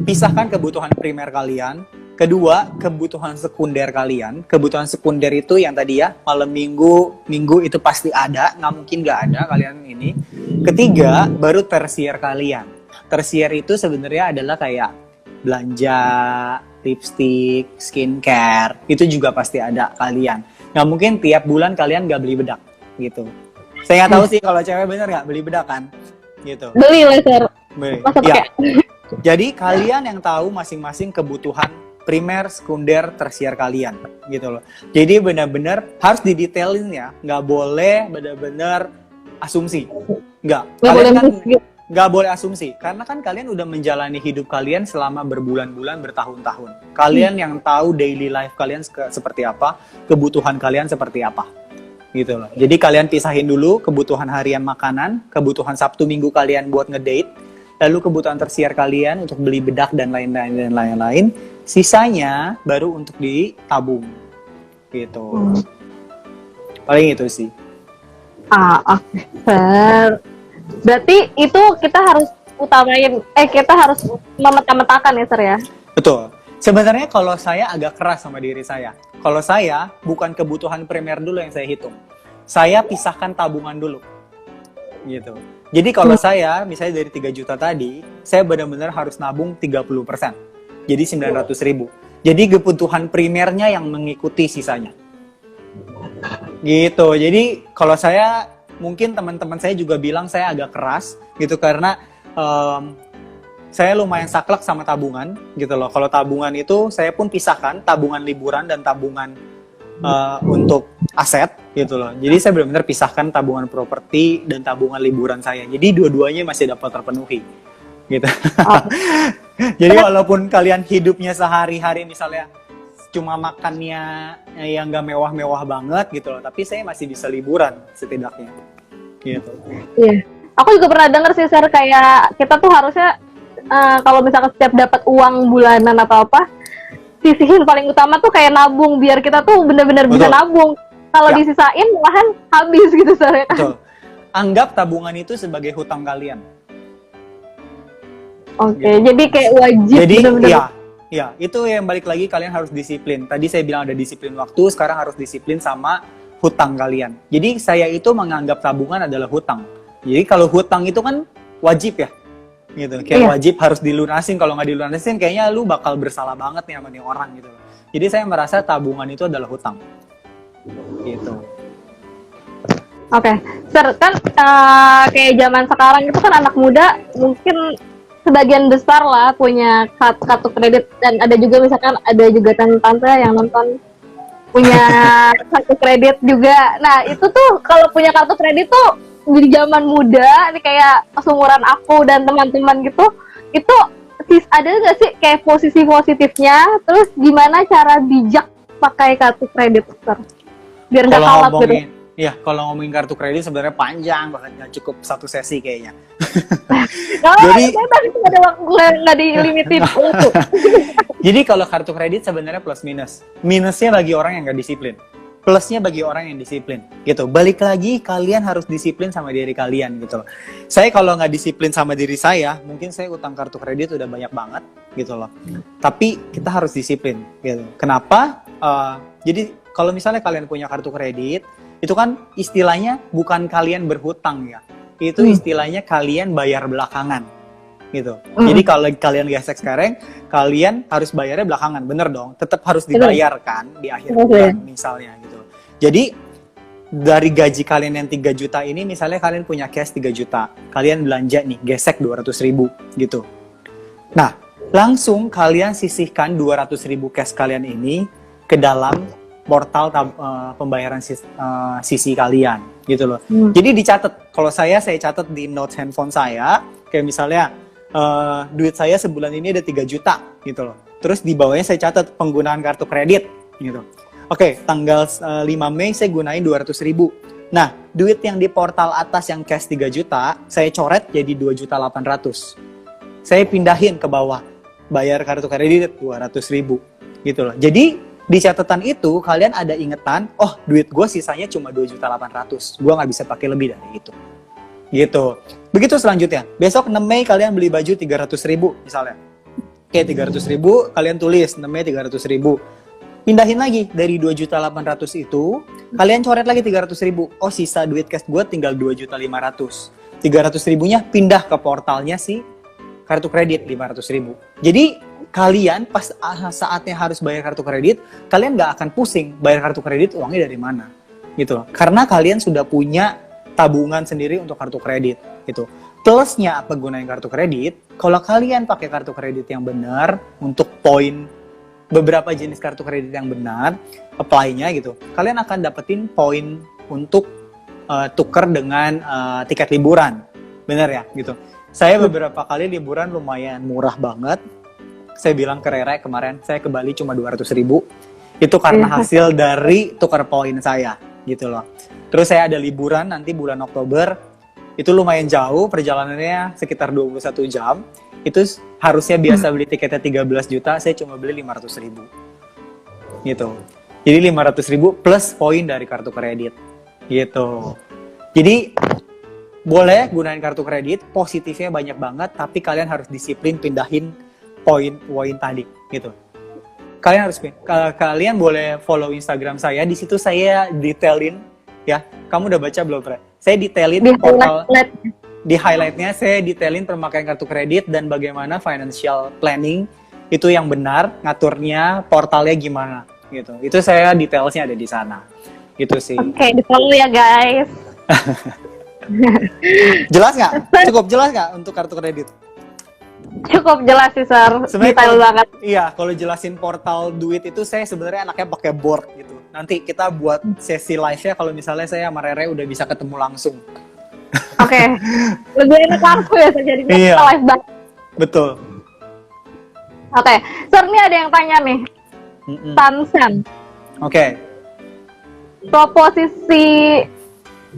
pisahkan kebutuhan primer kalian, kedua kebutuhan sekunder kalian. Kebutuhan sekunder itu yang tadi ya malam minggu itu pasti ada, nggak mungkin nggak ada kalian ini. Ketiga baru tersier kalian. Tersier itu sebenarnya adalah kayak belanja, lipstick, skincare, itu juga pasti ada kalian. Nggak mungkin tiap bulan kalian nggak beli bedak gitu. Saya nggak tahu sih kalau cewek bener nggak beli bedak kan gitu. Beli laser. Beli. Ya. Jadi kalian yang tahu masing-masing kebutuhan primer, sekunder, tersier kalian gitu loh. Jadi benar-benar harus didetailin ya. Nggak boleh benar-benar asumsi. Nggak. Kalian kan nggak boleh asumsi, karena kan kalian udah menjalani hidup kalian selama berbulan-bulan, bertahun-tahun. Kalian yang tahu daily life kalian seperti apa, kebutuhan kalian seperti apa, gitu loh. Jadi kalian pisahin dulu kebutuhan harian makanan, kebutuhan Sabtu Minggu kalian buat ngedate, lalu kebutuhan tersier kalian untuk beli bedak dan lain-lain. Sisanya baru untuk ditabung, gitu. Paling itu sih. Oke. Berarti itu kita harus utamain, kita harus memeta-metakan ya, Sir ya? Betul. Sebenarnya kalau saya agak keras sama diri saya. Kalau saya, bukan kebutuhan primer dulu yang saya hitung. Saya pisahkan tabungan dulu. Gitu. Jadi kalau saya, misalnya dari 3 juta tadi, saya benar-benar harus nabung 30%. Jadi 900.000. Jadi kebutuhan primernya yang mengikuti sisanya. Gitu. Jadi kalau saya, mungkin teman-teman saya juga bilang saya agak keras gitu karena saya lumayan saklek sama tabungan gitu loh. Kalau tabungan itu saya pun pisahkan tabungan liburan dan tabungan untuk aset gitu loh. Jadi saya benar-benar pisahkan tabungan properti dan tabungan liburan saya. Jadi dua-duanya masih dapat terpenuhi gitu. Jadi walaupun kalian hidupnya sehari-hari misalnya cuma makannya yang nggak mewah-mewah banget gitu loh, tapi saya masih bisa liburan setidaknya gitu. Iya, aku juga pernah denger sih, Sir, kayak kita tuh harusnya kalau misalkan setiap dapat uang bulanan atau apa, sisihin paling utama tuh kayak nabung, biar kita tuh benar-benar bisa nabung. Kalau disisain malahan habis gitu, Sir. Betul. Anggap tabungan itu sebagai hutang kalian. Oke, jadi kayak wajib. Jadi bener-bener. Ya, itu yang balik lagi kalian harus disiplin. Tadi saya bilang ada disiplin waktu, sekarang harus disiplin sama hutang kalian. Jadi saya itu menganggap tabungan adalah hutang. Jadi kalau hutang itu kan wajib ya, gitu. Kayak wajib harus dilunasin. Kalau nggak dilunasin, kayaknya lu bakal bersalah banget nih sama nih orang gitu. Jadi saya merasa tabungan itu adalah hutang. gitu. Oke, Sir, kan kayak zaman sekarang itu kan anak muda mungkin sebagian besar lah punya kartu kredit, dan ada juga misalkan ada juga tante-tante yang nonton punya kartu kredit juga. Nah itu tuh kalau punya kartu kredit tuh di zaman muda, ini kayak seumuran aku dan teman-teman gitu, itu ada nggak sih kayak posisi positifnya? Terus gimana cara bijak pakai kartu kredit, Sir? Biar nggak Kalau kalap gitu. ngomongin, ya kalau ngomongin kartu kredit sebenarnya panjang banget, nggak cukup satu sesi kayaknya. Jadi, Ada waktu nggak dilimitin waktu. jadi kalau kartu kredit sebenarnya plus minus. Minusnya bagi orang yang nggak disiplin. Plusnya bagi orang yang disiplin, gitu. Balik lagi, kalian harus disiplin sama diri kalian, gitu loh. Saya kalau nggak disiplin sama diri saya, mungkin saya utang kartu kredit udah banyak banget, gitu loh. Tapi kita harus disiplin, gitu. Kenapa? Jadi kalau misalnya kalian punya kartu kredit, itu kan istilahnya bukan kalian berhutang ya. Itu istilahnya kalian bayar belakangan, gitu. Jadi kalau kalian gesek sekarang, kalian harus bayarnya belakangan, bener dong. Tetap harus dibayar kan di akhir bulan misalnya, gitu. Jadi dari gaji kalian yang 3 juta ini, misalnya kalian punya cash 3 juta, kalian belanja nih, gesek 200.000 gitu. Nah, langsung kalian sisihkan 200.000 cash kalian ini ke dalam portal pembayaran sisi kalian, gitu loh. Jadi dicatat, kalau saya catat di notes handphone saya, kayak misalnya duit saya sebulan ini ada 3 juta, gitu loh. Terus di bawahnya saya catat penggunaan kartu kredit, gitu. Oke, tanggal 5 Mei saya gunain 200.000. Nah, duit yang di portal atas yang cash 3 juta, saya coret jadi 2.800.000. Saya pindahin ke bawah, bayar kartu kredit 200.000, gitu loh. Jadi, di catatan itu, kalian ada ingetan, oh duit gue sisanya cuma 2.800.000. Gue nggak bisa pakai lebih dari itu. Gitu. Begitu selanjutnya, besok 6 Mei kalian beli baju 300.000 misalnya. Oke, 300.000, kalian tulis 6 Mei 300.000. Pindahin lagi dari 2.800.000 itu, kalian coret lagi 300.000. Oh, sisa duit cash gue tinggal 2.500.000. 300.000-nya pindah ke portalnya si kartu kredit 500.000. Jadi kalian pas saatnya harus bayar kartu kredit, kalian nggak akan pusing bayar kartu kredit uangnya dari mana, gitu. Karena kalian sudah punya tabungan sendiri untuk kartu kredit, gitu. Plusnya apa gunain kartu kredit? Kalau kalian pakai kartu kredit yang benar untuk poin, beberapa jenis kartu kredit yang benar, apply-nya gitu, kalian akan dapetin poin untuk tuker dengan tiket liburan, bener ya, gitu. Saya beberapa kali liburan lumayan murah banget. Saya bilang ke Rere kemarin, saya ke Bali cuma 200.000. Itu karena hasil dari tukar poin saya, gitu loh. Terus saya ada liburan nanti bulan Oktober, itu lumayan jauh, perjalanannya sekitar 21 jam. Itu harusnya biasa beli tiketnya 13 juta, saya cuma beli 500.000. Gitu. Jadi 500.000 plus poin dari kartu kredit. Gitu. Jadi boleh gunain kartu kredit, positifnya banyak banget, tapi kalian harus disiplin pindahin poin-poin tadi, gitu. Kalian boleh follow Instagram saya, di situ saya detailin, ya. Kamu udah baca belum, Pre? Saya detailin portal, di highlightnya saya detailin pemakaian kartu kredit dan bagaimana financial planning itu yang benar, ngaturnya, portalnya gimana, gitu. Itu saya detailsnya ada di sana, gitu sih. Oke, di-follow ya guys. Jelas nggak? Cukup jelas nggak untuk kartu kredit? Cukup jelas sih, Sir. Detail banget. Iya, kalau jelasin portal duit itu saya sebenarnya anaknya pakai board gitu. Nanti kita buat sesi live-nya kalau misalnya saya sama Rere udah bisa ketemu langsung. Oke. Lebih enak langsung ya, jadi kita live banget. Betul. Oke. Sir, ini ada yang tanya nih. Tansen. Oke.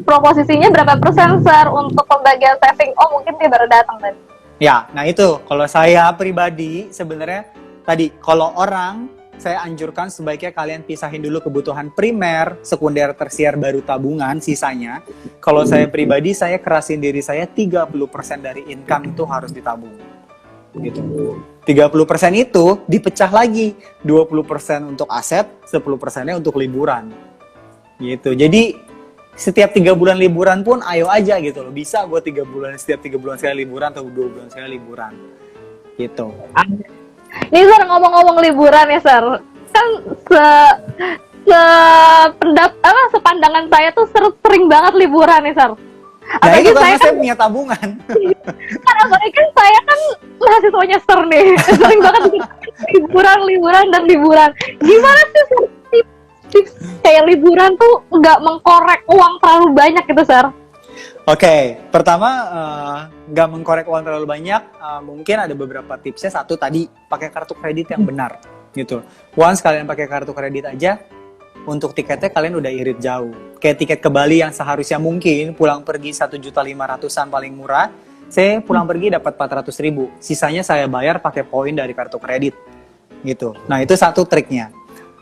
Proposisinya berapa persen, Sir, untuk pembagian saving? Oh, mungkin dia baru datang tadi. Ya, nah itu kalau saya pribadi sebenarnya tadi kalau orang saya anjurkan sebaiknya kalian pisahin dulu kebutuhan primer, sekunder, tersier, baru tabungan sisanya. Kalau saya pribadi saya kerasin diri saya 30% dari income itu harus ditabung. Gitu. 30% itu dipecah lagi, 20% untuk aset, 10%-nya untuk liburan. Gitu. Jadi setiap 3 bulan liburan pun ayo aja gitu loh. Bisa gue setiap 3 bulan sekali liburan atau 2 bulan sekali liburan. Gitu. Ini Sir, ngomong-ngomong liburan ya, Sir. Kan sepandangan saya tuh sering banget liburan nih, Sir. Nah itu karena saya punya tabungan. Karena kan saya kan mahasiswanya Sir nih, sering banget liburan. Gimana sih Sir, tips kayak liburan tuh nggak mengkorek uang terlalu banyak gitu, Sir? Oke, pertama nggak mengkorek uang terlalu banyak, mungkin ada beberapa tipsnya. Satu tadi, pakai kartu kredit yang benar, gitu. Once kalian pakai kartu kredit aja, untuk tiketnya kalian udah irit jauh. Kayak tiket ke Bali yang seharusnya mungkin pulang pergi 1.500.000-an paling murah, saya pulang pergi dapat 400.000. Sisanya saya bayar pakai poin dari kartu kredit, gitu. Nah itu satu triknya.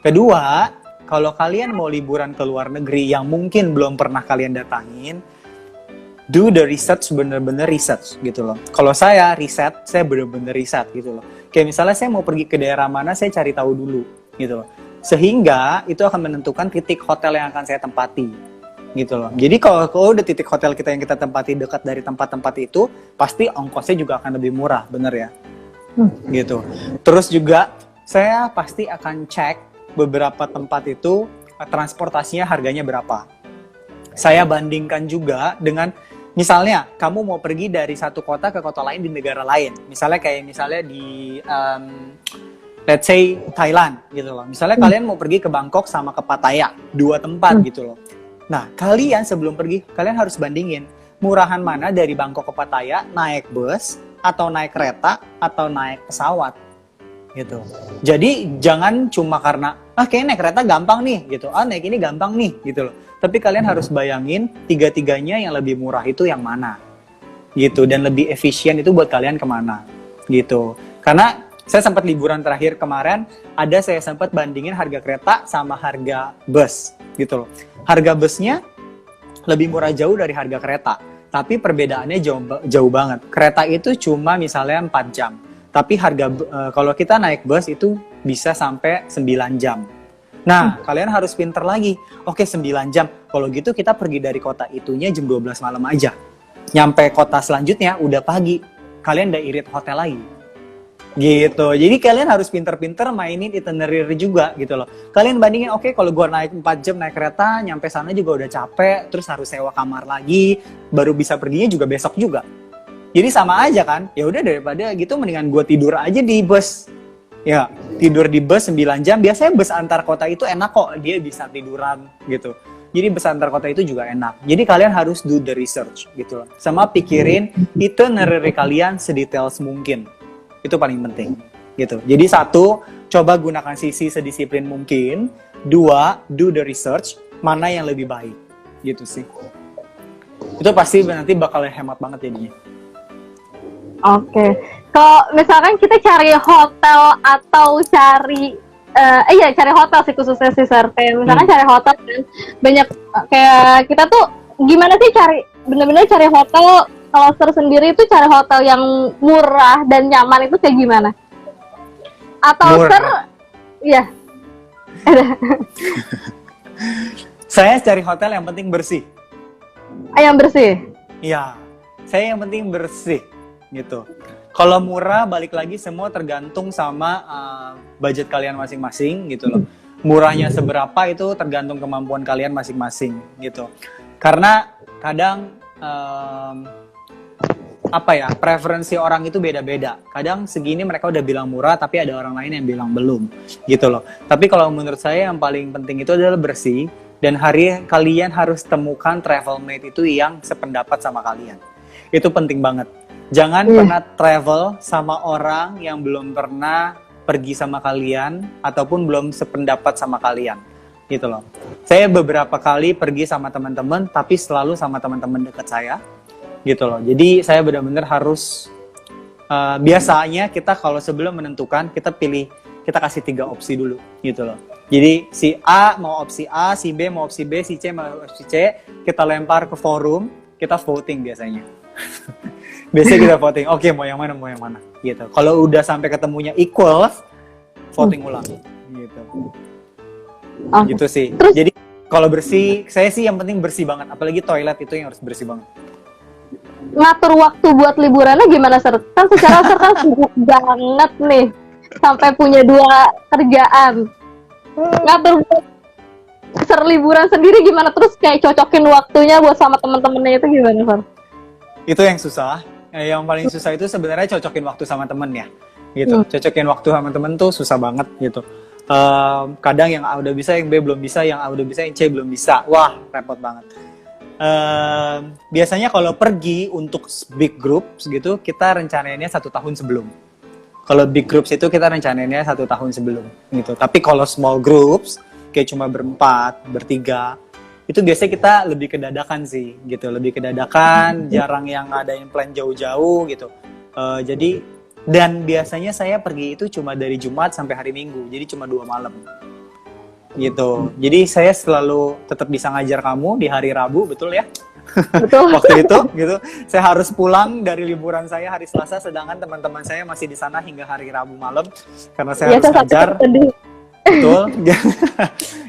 Kedua, kalau kalian mau liburan ke luar negeri yang mungkin belum pernah kalian datangin, do the research, bener-bener research gitu loh. Kalau saya riset, saya bener-bener riset gitu loh. Kayak misalnya saya mau pergi ke daerah mana, saya cari tahu dulu gitu loh. Sehingga itu akan menentukan titik hotel yang akan saya tempati gitu loh. Jadi kalau udah titik hotel kita yang kita tempati dekat dari tempat-tempat itu, pasti ongkosnya juga akan lebih murah, bener ya? Gitu. Terus juga saya pasti akan cek beberapa tempat itu transportasinya harganya berapa. Saya bandingkan juga dengan misalnya kamu mau pergi dari satu kota ke kota lain di negara lain. Misalnya di let's say Thailand gitu loh. Misalnya kalian mau pergi ke Bangkok sama ke Pattaya, 2 tempat gitu loh. Nah, kalian sebelum pergi, kalian harus bandingin murahan mana dari Bangkok ke Pattaya, naik bus atau naik kereta atau naik pesawat gitu. Jadi jangan cuma karena kayaknya naik kereta gampang nih gitu, naik ini gampang nih gitu loh. Tapi kalian harus bayangin tiga-tiganya yang lebih murah itu yang mana gitu, dan lebih efisien itu buat kalian kemana gitu. Karena saya sempat liburan terakhir kemarin, saya sempat bandingin harga kereta sama harga bus gitu loh. Harga busnya lebih murah jauh dari harga kereta, tapi perbedaannya jauh banget. Kereta itu cuma misalnya 4 jam, tapi kalau kita naik bus itu bisa sampai 9 jam. Nah, kalian harus pinter lagi. Oke, 9 jam. Kalau gitu kita pergi dari kota itunya jam 12 malam aja. Nyampe kota selanjutnya udah pagi. Kalian udah irit hotel lagi. Gitu. Jadi kalian harus pinter-pinter mainin itinerary juga gitu loh. Kalian bandingin, oke, kalau gua naik 4 jam naik kereta, nyampe sana juga udah capek, terus harus sewa kamar lagi, baru bisa perginya juga besok juga. Jadi sama aja kan? Ya udah, daripada gitu mendingan gua tidur aja di bus. Ya, tidur di bus 9 jam. Biasanya bus antar kota itu enak kok, dia bisa tiduran gitu. Jadi bus antar kota itu juga enak. Jadi kalian harus do the research gitu loh. Sama pikirin itinerary kalian sedetails mungkin. Itu paling penting gitu. Jadi 1, coba gunakan CC sedisiplin mungkin. 2, do the research, mana yang lebih baik gitu sih. Itu pasti nanti bakal hemat banget jadinya. Oke. Kalau misalkan kita cari hotel atau cari cari hotel sih khususnya sih, Sir. Kayak misalkan cari hotel kan banyak, kayak kita tuh gimana sih bener-bener cari hotel. Kalau Sir sendiri itu cari hotel yang murah dan nyaman itu kayak gimana? Atau murah. Sir, iya. Saya cari hotel yang penting bersih. Yang bersih? Iya, saya yang penting bersih gitu. Kalau murah, balik lagi semua tergantung sama budget kalian masing-masing gitu loh. Murahnya seberapa itu tergantung kemampuan kalian masing-masing gitu. Karena kadang preferensi orang itu beda-beda. Kadang segini mereka udah bilang murah, tapi ada orang lain yang bilang belum gitu loh. Tapi kalau menurut saya yang paling penting itu adalah bersih, dan kalian harus temukan travel mate itu yang sependapat sama kalian. Itu penting banget. Jangan pernah travel sama orang yang belum pernah pergi sama kalian ataupun belum sependapat sama kalian gitu loh. Saya beberapa kali pergi sama teman-teman, tapi selalu sama teman-teman dekat saya gitu loh. Jadi saya benar-benar harus biasanya kita kalau sebelum menentukan kita kasih 3 opsi dulu gitu loh. Jadi si A mau opsi A, si B mau opsi B, si C mau opsi C, kita lempar ke forum, kita voting biasanya. Biasanya kita voting, oke, mau yang mana gitu. Kalau udah sampai ketemunya equal, voting ulang gitu. Gitu sih. Terus, jadi kalau bersih, saya sih yang penting bersih banget, apalagi toilet itu yang harus bersih banget. Ngatur waktu buat liburannya gimana, Sir? Kan secara Sir kan sibuk banget nih, sampai punya 2 kerjaan. Ngatur Ser liburan sendiri gimana? Terus kayak cocokin waktunya buat sama temen-temennya itu gimana, Sar? Itu yang susah. Yang paling susah itu sebenarnya cocokin waktu sama temen ya, gitu. Cocokin waktu sama temen tuh susah banget gitu. Kadang yang A udah bisa, yang B belum bisa, yang A udah bisa, yang C belum bisa. Wah, repot banget. Biasanya kalau pergi untuk big groups gitu, kita rencanainnya 1 tahun sebelum. Kalau big groups itu kita rencanainnya 1 tahun sebelum gitu. Tapi kalau small groups kayak cuma berempat, bertiga, itu biasanya kita lebih ke dadakan sih gitu, lebih ke dadakan, jarang yang ada yang plan jauh-jauh gitu. Jadi dan biasanya saya pergi itu cuma dari Jumat sampai hari Minggu, jadi cuma 2 malam gitu. Jadi saya selalu tetap bisa ngajar kamu di hari Rabu, betul ya? Betul. Waktu itu gitu, saya harus pulang dari liburan saya hari Selasa, sedangkan teman-teman saya masih di sana hingga hari Rabu malam karena saya harus ngajar. Betul.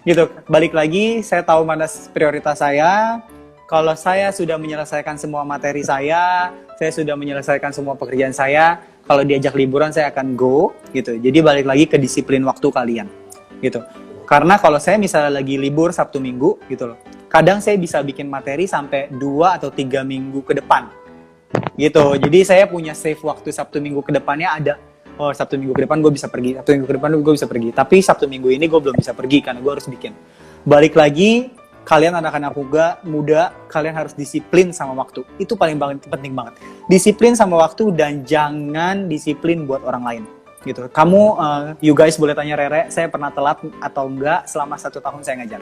Gitu. Balik lagi, saya tahu mana prioritas saya. Kalau saya sudah menyelesaikan semua materi saya sudah menyelesaikan semua pekerjaan saya, kalau diajak liburan saya akan go gitu. Jadi balik lagi ke disiplin waktu kalian gitu. Karena kalau saya misalnya lagi libur Sabtu Minggu gitu loh, kadang saya bisa bikin materi sampai 2 atau 3 minggu ke depan gitu. Jadi saya punya save waktu Sabtu Minggu ke depannya ada. Oh, Sabtu Minggu ke depan gue bisa pergi, Sabtu Minggu ke depan gue bisa pergi. Tapi Sabtu Minggu ini gue belum bisa pergi karena gue harus bikin. Balik lagi, kalian anak-anak muda, kalian harus disiplin sama waktu. Itu paling penting banget. Disiplin sama waktu dan jangan disiplin buat orang lain. Gitu. Kamu, you guys boleh tanya Rere, saya pernah telat atau enggak selama 1 tahun saya ngajar?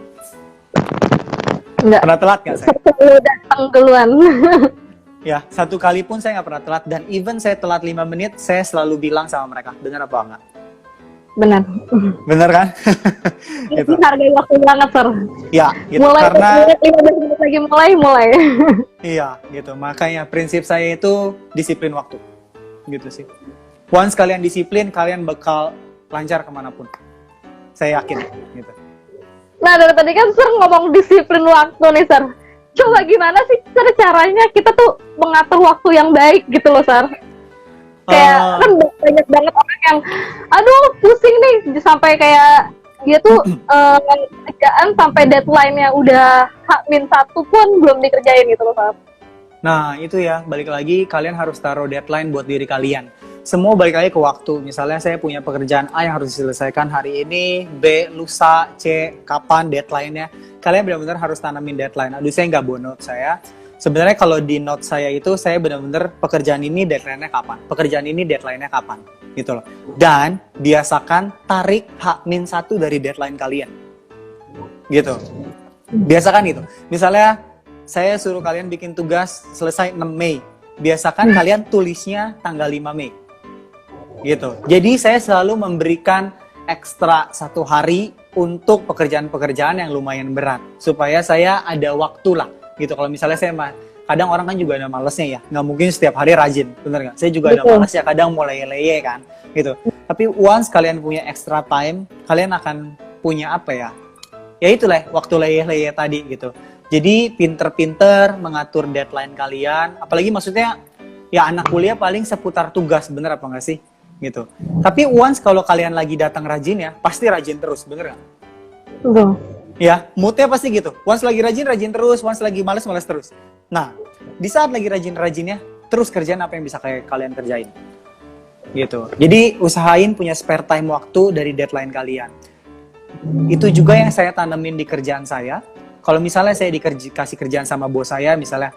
Enggak. Pernah telat nggak saya? Datang duluan. Ya, 1 kali pun saya nggak pernah telat. Dan even saya telat 5 menit, saya selalu bilang sama mereka, benar apa enggak? Benar. Benar kan? Gitu. Hargai waktu banget, Sir. Ya, gitu. Mulai Karena 15 menit lagi mulai. iya, gitu. Makanya prinsip saya itu disiplin waktu. Gitu sih. Once kalian disiplin, kalian bakal lancar kemanapun. Saya yakin. Gitu. Nah, dari tadi kan Sir ngomong disiplin waktu nih, Sir. Coba gimana sih Sir caranya kita tuh mengatur waktu yang baik gitu loh, Sir? Kayak kan banyak banget orang yang aduh pusing nih sampai kayak dia tuh kerjaan sampai deadline-nya udah H-1 pun belum dikerjain gitu loh, Sir. Nah, itu ya, balik lagi kalian harus taruh deadline buat diri kalian. Semua balik lagi ke waktu. Misalnya saya punya pekerjaan A yang harus diselesaikan hari ini, B, lusa, C, kapan deadline-nya. Kalian benar-benar harus tanamin deadline. Aduh, saya nggak bawa note saya. Sebenarnya kalau di note saya itu, saya benar-benar pekerjaan ini deadline-nya kapan. Pekerjaan ini deadline-nya kapan. Gitu loh. Dan biasakan tarik H-1 dari deadline kalian. Gitu. Biasakan itu. Misalnya, saya suruh kalian bikin tugas selesai 6 Mei. Biasakan kalian tulisnya tanggal 5 Mei. Gitu. Jadi saya selalu memberikan ekstra 1 hari untuk pekerjaan-pekerjaan yang lumayan berat. Supaya saya ada waktu lah. Gitu. Kalau misalnya saya kadang orang kan juga ada malesnya ya. Nggak mungkin setiap hari rajin. Bener nggak? Saya juga ada males ya. Kadang mau leye-leye kan. Gitu. Tapi once kalian punya extra time, kalian akan punya apa ya? Ya itulah waktu leye-leye tadi gitu. Jadi pinter-pinter mengatur deadline kalian. Apalagi maksudnya ya anak kuliah paling seputar tugas. Bener apa nggak sih? Gitu. Tapi once kalau kalian lagi datang rajin ya, pasti rajin terus, bener nggak? Betul. Ya, moodnya pasti gitu. Once lagi rajin, rajin terus. Once lagi males, males terus. Nah, di saat lagi rajin-rajinnya, terus kerjaan apa yang bisa kalian kerjain. Gitu. Jadi usahain punya spare time waktu dari deadline kalian. Itu juga yang saya tanemin di kerjaan saya. Kalau misalnya saya dikasih kerjaan sama bos saya, misalnya,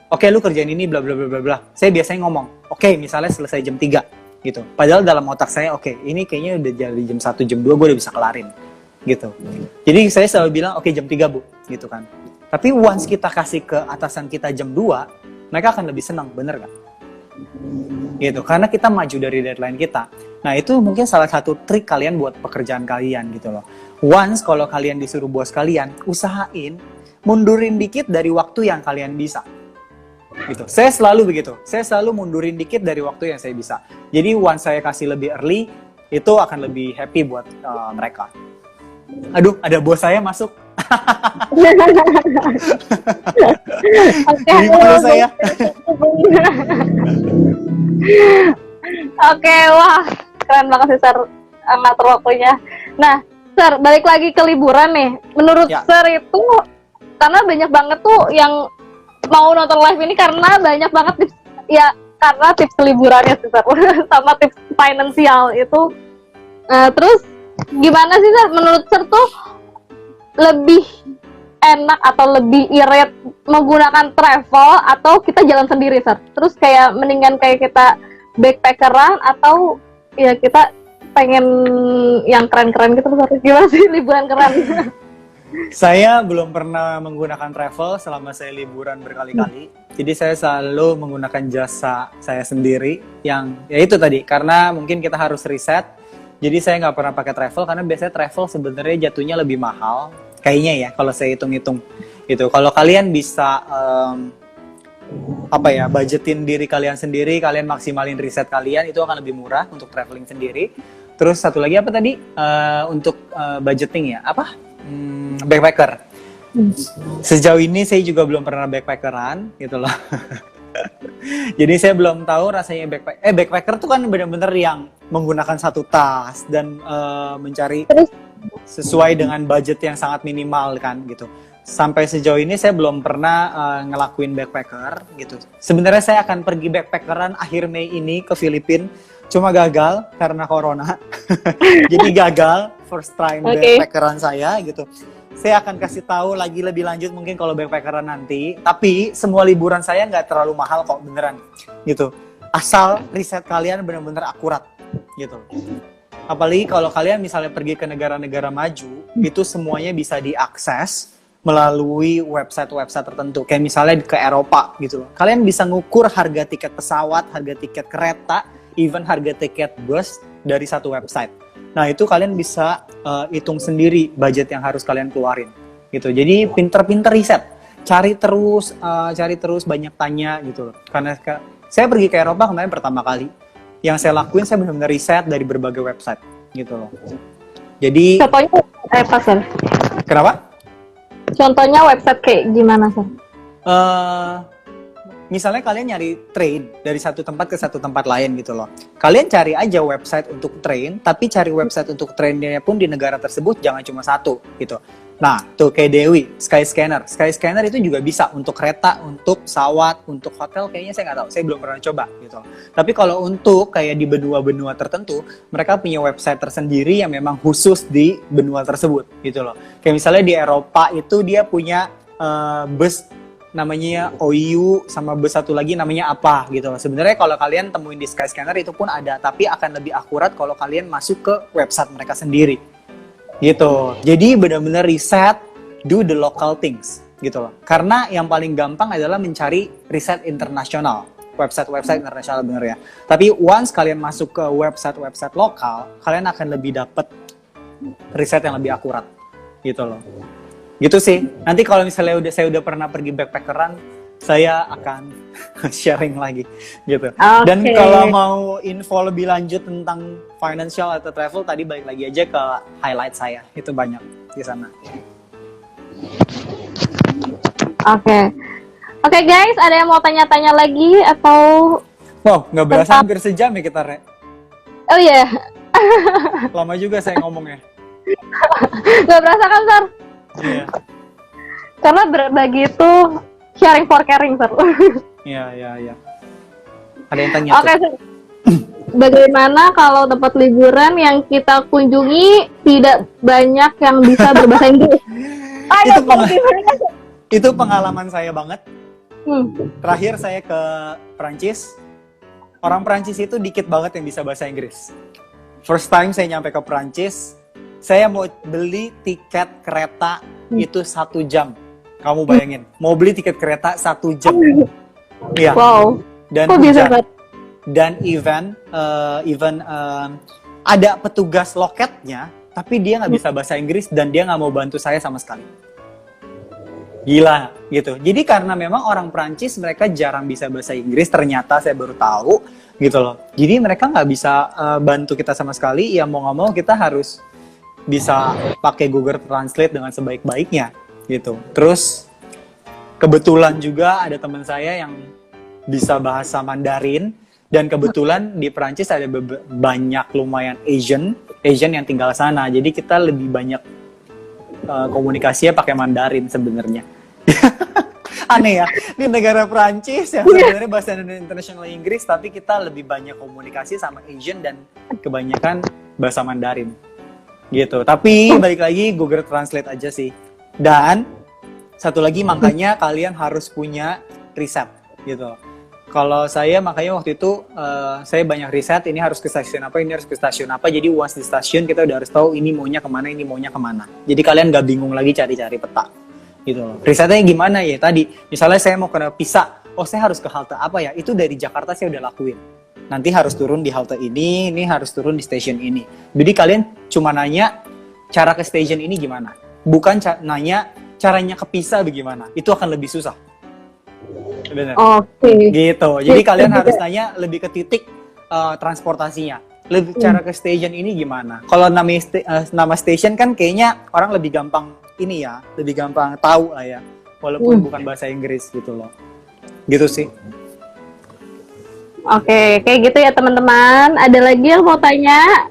oke, lu kerjain ini, bla bla bla bla bla. Saya biasanya ngomong, oke, misalnya selesai jam 3, gitu. Padahal dalam otak saya, oke, ini kayaknya udah jadi jam 1, jam 2, gue udah bisa kelarin, gitu. Jadi saya selalu bilang, oke, jam 3, Bu, gitu kan. Tapi once kita kasih ke atasan kita jam 2, mereka akan lebih senang, bener gak? Gitu, karena kita maju dari deadline kita. Nah, itu mungkin salah satu trik kalian buat pekerjaan kalian, gitu loh. Once kalau kalian disuruh bos kalian, usahain mundurin dikit dari waktu yang kalian bisa. Gitu. Saya selalu begitu. Saya selalu mundurin dikit dari waktu yang saya bisa. Jadi once saya kasih lebih early, itu akan lebih happy buat mereka. Aduh, ada bos saya masuk. Gimana saya? Oke, wah, keren banget sih Sar ngatur waktunya. Nah, Sir, balik lagi ke liburan nih. Menurut Ya. Sir itu, karena banyak banget tuh yang mau nonton live ini karena banyak banget tips, ya karena tips liburannya sih Sir, sama tips finansial itu. Terus gimana sih Sir, menurut Sir tuh lebih enak atau lebih irit menggunakan travel atau kita jalan sendiri Sir? Terus kayak mendingan kayak kita backpackeran atau ya kita pengen yang keren-keren gitu Sir? Gimana sih liburan keren? Saya belum pernah menggunakan travel selama saya liburan berkali-kali. Jadi saya selalu menggunakan jasa saya sendiri yang ya itu tadi, karena mungkin kita harus riset. Jadi saya nggak pernah pakai travel karena biasanya travel sebenarnya jatuhnya lebih mahal. Kayaknya ya kalau saya hitung-hitung itu. Kalau kalian bisa budgetin diri kalian sendiri, kalian maksimalin riset kalian, itu akan lebih murah untuk traveling sendiri. Terus satu lagi apa tadi untuk budgeting ya? Backpacker. Sejauh ini saya juga belum pernah backpackeran gitu loh. Jadi saya belum tahu rasanya backpacker tuh kan benar-benar yang menggunakan satu tas dan mencari sesuai dengan budget yang sangat minimal kan gitu. Sampai sejauh ini saya belum pernah ngelakuin backpacker gitu. Sebenarnya saya akan pergi backpackeran akhir Mei ini ke Filipina, cuma gagal karena corona. Jadi gagal first time backpackeran saya gitu. Saya akan kasih tahu lagi lebih lanjut mungkin kalau backpackeran nanti. Tapi semua liburan saya nggak terlalu mahal kok, beneran gitu. Asal riset kalian benar-benar akurat gitu. Apalagi kalau kalian misalnya pergi ke negara-negara maju, itu semuanya bisa diakses melalui website-website tertentu. Kayak misalnya ke Eropa gitu loh. Kalian bisa ngukur harga tiket pesawat, harga tiket kereta, even harga tiket bus dari satu website. Nah itu kalian bisa hitung sendiri budget yang harus kalian keluarin gitu. Jadi pinter-pinter riset, cari terus banyak tanya gitu loh. Karena saya pergi ke Eropa kemarin pertama kali, yang saya lakuin saya benar-benar riset dari berbagai website gitu loh. Jadi contohnya apa Sir? Kenapa? Contohnya website kayak gimana Sir? Misalnya kalian nyari train dari satu tempat ke satu tempat lain gitu loh. Kalian cari aja website untuk train, tapi cari website untuk trainnya pun di negara tersebut jangan cuma satu gitu. Nah, tuh kayak Dewi, Skyscanner. Skyscanner itu juga bisa untuk kereta, untuk pesawat, untuk hotel kayaknya saya nggak tahu. Saya belum pernah coba gitu. Tapi kalau untuk kayak di benua-benua tertentu, mereka punya website tersendiri yang memang khusus di benua tersebut gitu loh. Kayak misalnya di Eropa itu dia punya bus namanya OU sama bus satu lagi namanya apa gitu. Sebenarnya kalau kalian temuin di Skyscanner itu pun ada, tapi akan lebih akurat kalau kalian masuk ke website mereka sendiri. Gitu. Jadi benar-benar riset, do the local things gitu loh. Karena yang paling gampang adalah mencari riset internasional, website-website internasional bener ya. Tapi once kalian masuk ke website-website lokal, kalian akan lebih dapat riset yang lebih akurat gitu loh. Gitu sih. Nanti kalau misalnya saya udah pernah pergi backpackeran, saya akan sharing lagi gitu. Okay. Dan kalau mau info lebih lanjut tentang financial atau travel, tadi balik lagi aja ke highlight saya. Itu banyak di sana. Oke guys, ada yang mau tanya-tanya lagi atau? Wow, nggak berasa hampir sejam ya kita, Re. Oh iya. Lama juga saya ngomongnya. Nggak berasa kan, Sir? Iya. Karena berbagi itu sharing for caring, Sir. Iya. Ada yang tanya Oke, Sir. Bagaimana kalau tempat liburan yang kita kunjungi tidak banyak yang bisa berbahasa Inggris? Itu pengalaman saya banget. Terakhir saya ke Perancis. Orang Perancis itu dikit banget yang bisa bahasa Inggris. First time saya nyampe ke Perancis, saya mau beli tiket kereta itu 1 jam. Kamu bayangin, mau beli tiket kereta 1 jam. Iya. Wow. Dan kok bisa, Pak? Dan even ada petugas loketnya, tapi dia nggak bisa bahasa Inggris dan dia nggak mau bantu saya sama sekali. Gila gitu. Jadi karena memang orang Perancis mereka jarang bisa bahasa Inggris, ternyata saya baru tahu gitu loh. Jadi mereka nggak bisa bantu kita sama sekali. Ya mau nggak mau kita harus bisa pakai Google Translate dengan sebaik-baiknya gitu. Terus kebetulan juga ada teman saya yang bisa bahasa Mandarin Dan kebetulan di Perancis ada banyak lumayan Asian yang tinggal sana. Jadi kita lebih banyak komunikasinya pakai Mandarin sebenarnya. Aneh ya, di negara Perancis yang sebenarnya bahasa internasional Inggris, tapi kita lebih banyak komunikasi sama Asian dan kebanyakan bahasa Mandarin. Gitu. Tapi balik lagi Google Translate aja sih. Dan satu lagi makanya kalian harus punya riset gitu. Kalau saya makanya waktu itu saya banyak riset, ini harus ke stasiun apa, ini harus ke stasiun apa. Jadi once di stasiun kita udah harus tahu ini maunya kemana, ini maunya kemana. Jadi kalian gak bingung lagi cari-cari peta gitu loh. Risetnya gimana ya tadi? Misalnya saya mau ke Pisa, oh saya harus ke halte apa ya? Itu dari Jakarta saya udah lakuin. Nanti harus turun di halte ini harus turun di stasiun ini. Jadi kalian cuma nanya cara ke stasiun ini gimana. Bukan nanya caranya ke Pisa bagaimana. Itu akan lebih susah. Benar. Oke. Gitu. Jadi kalian harus nanya lebih ke titik transportasinya. Lebih cara ke stasiun ini gimana. Kalau nama stasiun kan kayaknya orang lebih gampang ini ya, lebih gampang tahu lah ya. Walaupun bukan bahasa Inggris gitu loh. Gitu sih. Oke, kayak gitu ya teman-teman. Ada lagi yang mau tanya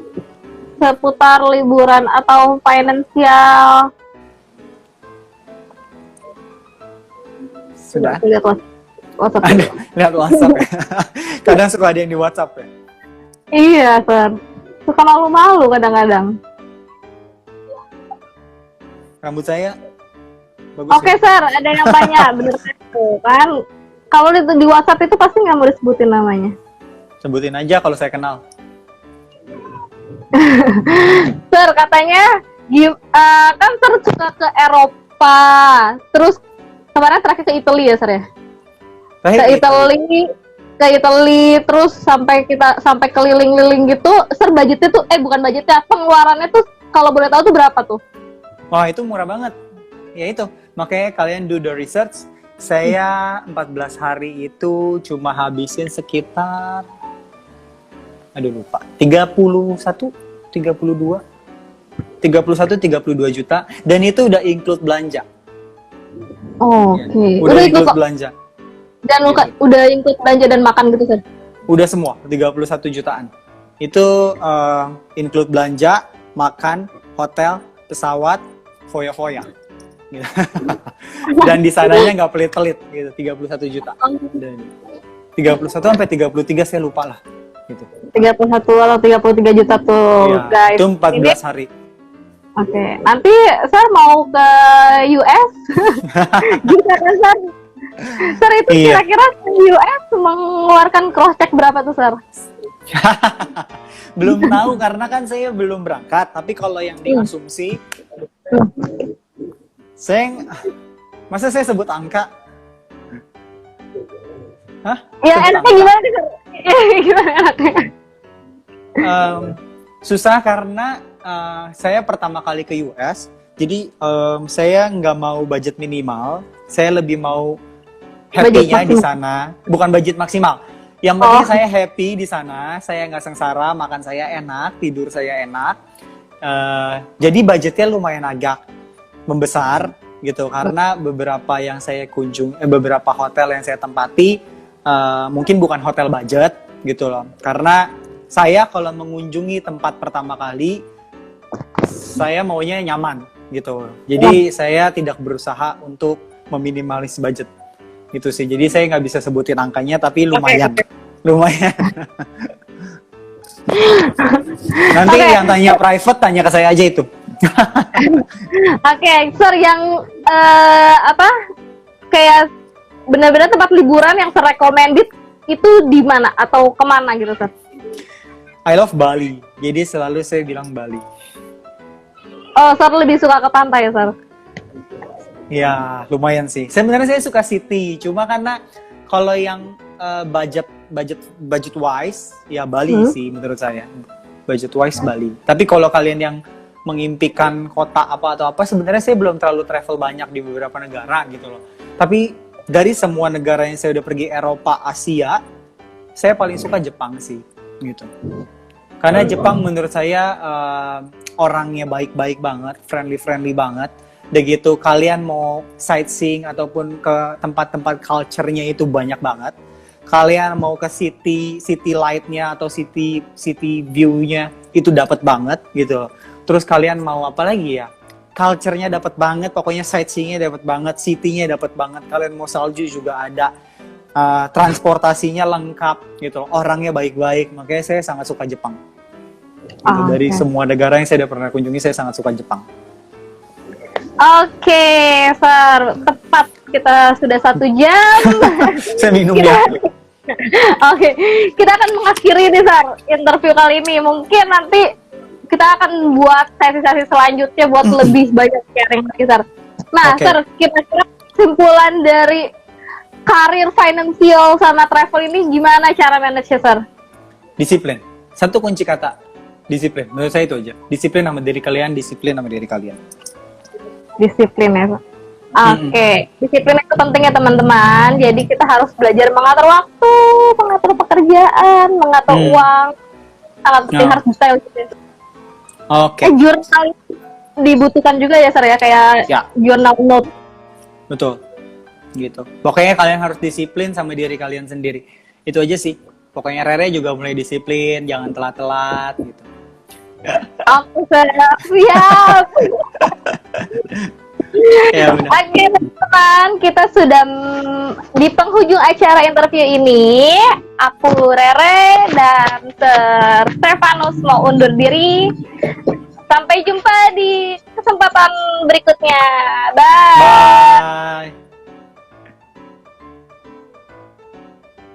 seputar liburan atau finansial? Sudah. Lihat WhatsApp. Lihat WhatsApp ya. Kadang suka ada yang di WhatsApp ya. Iya, Sir. Suka malu-malu kadang-kadang. Rambut saya bagus. Oke, Sir. Ada yang tanya. Bener kan? Kalau di WhatsApp itu pasti nggak mau disebutin namanya. Sebutin aja kalau saya kenal. Sir, katanya kan Sir suka ke Eropa. Terus kemarin terakhir ke Italia ya, Sir ya? Ke Italia, terus sampai keliling-liling gitu. Sir, budgetnya tuh bukan budgetnya, pengeluarannya tuh kalau boleh tahu tuh berapa tuh? Wah, itu murah banget. Ya itu, makanya kalian do the research. Saya 14 hari itu cuma habisin sekitar 32 juta, dan itu udah include belanja. Oke. Udah include belanja. Dan udah include belanja dan makan gitu, Sir? Udah semua, 31 jutaan. Itu include belanja, makan, hotel, pesawat, foya-foya. Gitu. Dan di sananya nggak pelit-pelit gitu, 31 juta. Dan 31 sampai 33 saya lupa lah gitu. 31 atau 33 juta tuh, ya, guys. Itu 14 hari. Oke. Nanti Sir mau ke US? Gimana kan, Sir? Sir, itu kira-kira US mengeluarkan cross check berapa tuh, Sir? Belum tahu karena kan saya belum berangkat, tapi kalau yang diasumsi masa saya sebut angka? Hah? Ya enaknya gimana sih? Gimana enaknya? Susah karena saya pertama kali ke US, jadi saya nggak mau budget minimal, saya lebih mau happy-nya di sana, bukan budget maksimal. Yang penting saya happy di sana, saya nggak sengsara, makan saya enak, tidur saya enak. Jadi budgetnya lumayan agak membesar gitu, karena beberapa yang saya beberapa hotel yang saya tempati mungkin bukan hotel budget gitu loh. Karena saya kalau mengunjungi tempat pertama kali, saya maunya nyaman gitu. Jadi saya tidak berusaha untuk meminimalis budget gitu sih. Jadi saya nggak bisa sebutin angkanya, tapi lumayan. Lumayan. Nanti yang tanya private, tanya ke saya aja itu. Oke, Sir, yang kayak benar-benar tempat liburan yang recommended itu di mana atau kemana gitu, Sir? I love Bali, jadi selalu saya bilang Bali. Oh, Sir lebih suka ke pantai ya, Sir? Ya, lumayan sih. Sebenarnya saya suka city, cuma karena kalau yang budget wise, ya Bali sih menurut saya. Budget wise Bali. Tapi kalau kalian yang mengimpikan kota apa atau apa, sebenarnya saya belum terlalu travel banyak di beberapa negara gitu loh. Tapi dari semua negara yang saya udah pergi, Eropa, Asia, saya paling suka Jepang sih, gitu. Karena Jepang menurut saya orangnya baik-baik banget, friendly banget. Udah gitu kalian mau sightseeing ataupun ke tempat-tempat culture-nya itu banyak banget. kalian mau ke city light-nya atau city view-nya itu dapat banget gitu. Terus kalian mau apa lagi ya? Culture-nya dapat banget, pokoknya sightseeing-nya dapat banget, city-nya dapat banget. Kalian mau salju juga ada. Transportasinya lengkap gitu. Orangnya baik-baik. Makanya saya sangat suka Jepang. Gitu. Dari semua negara yang saya udah pernah kunjungi, saya sangat suka Jepang. Oke, Sir, tepat kita sudah 1 jam. Saya minum ya. Oke, kita akan mengakhiri nih, Sir, interview kali ini. Mungkin nanti kita akan buat sesi-sesi selanjutnya buat lebih banyak sharing lagi, Sir. Nah, Sir, kira-kira kesimpulan dari karir financial sama travel ini gimana cara manage-nya, Sir? Disiplin. Satu kunci kata, disiplin. Menurut saya itu aja. Disiplin sama diri kalian, disiplin sama diri kalian. Disiplin ya, Oke. Disiplin itu penting ya teman-teman. Jadi kita harus belajar mengatur waktu, mengatur pekerjaan, mengatur uang. Sangat penting, harus bisa. Oke. Jurnal dibutuhkan juga ya, Sir, ya, kayak jurnal note. Betul. Gitu. Pokoknya kalian harus disiplin sama diri kalian sendiri. Itu aja sih. Pokoknya Rere juga mulai disiplin, jangan telat-telat gitu. Aku siap. Ya, Oke, teman-teman, kita sudah di penghujung acara interview ini. Aku Rere dan Sir Stefanus mau undur diri. Sampai jumpa di kesempatan berikutnya. Bye. Bye.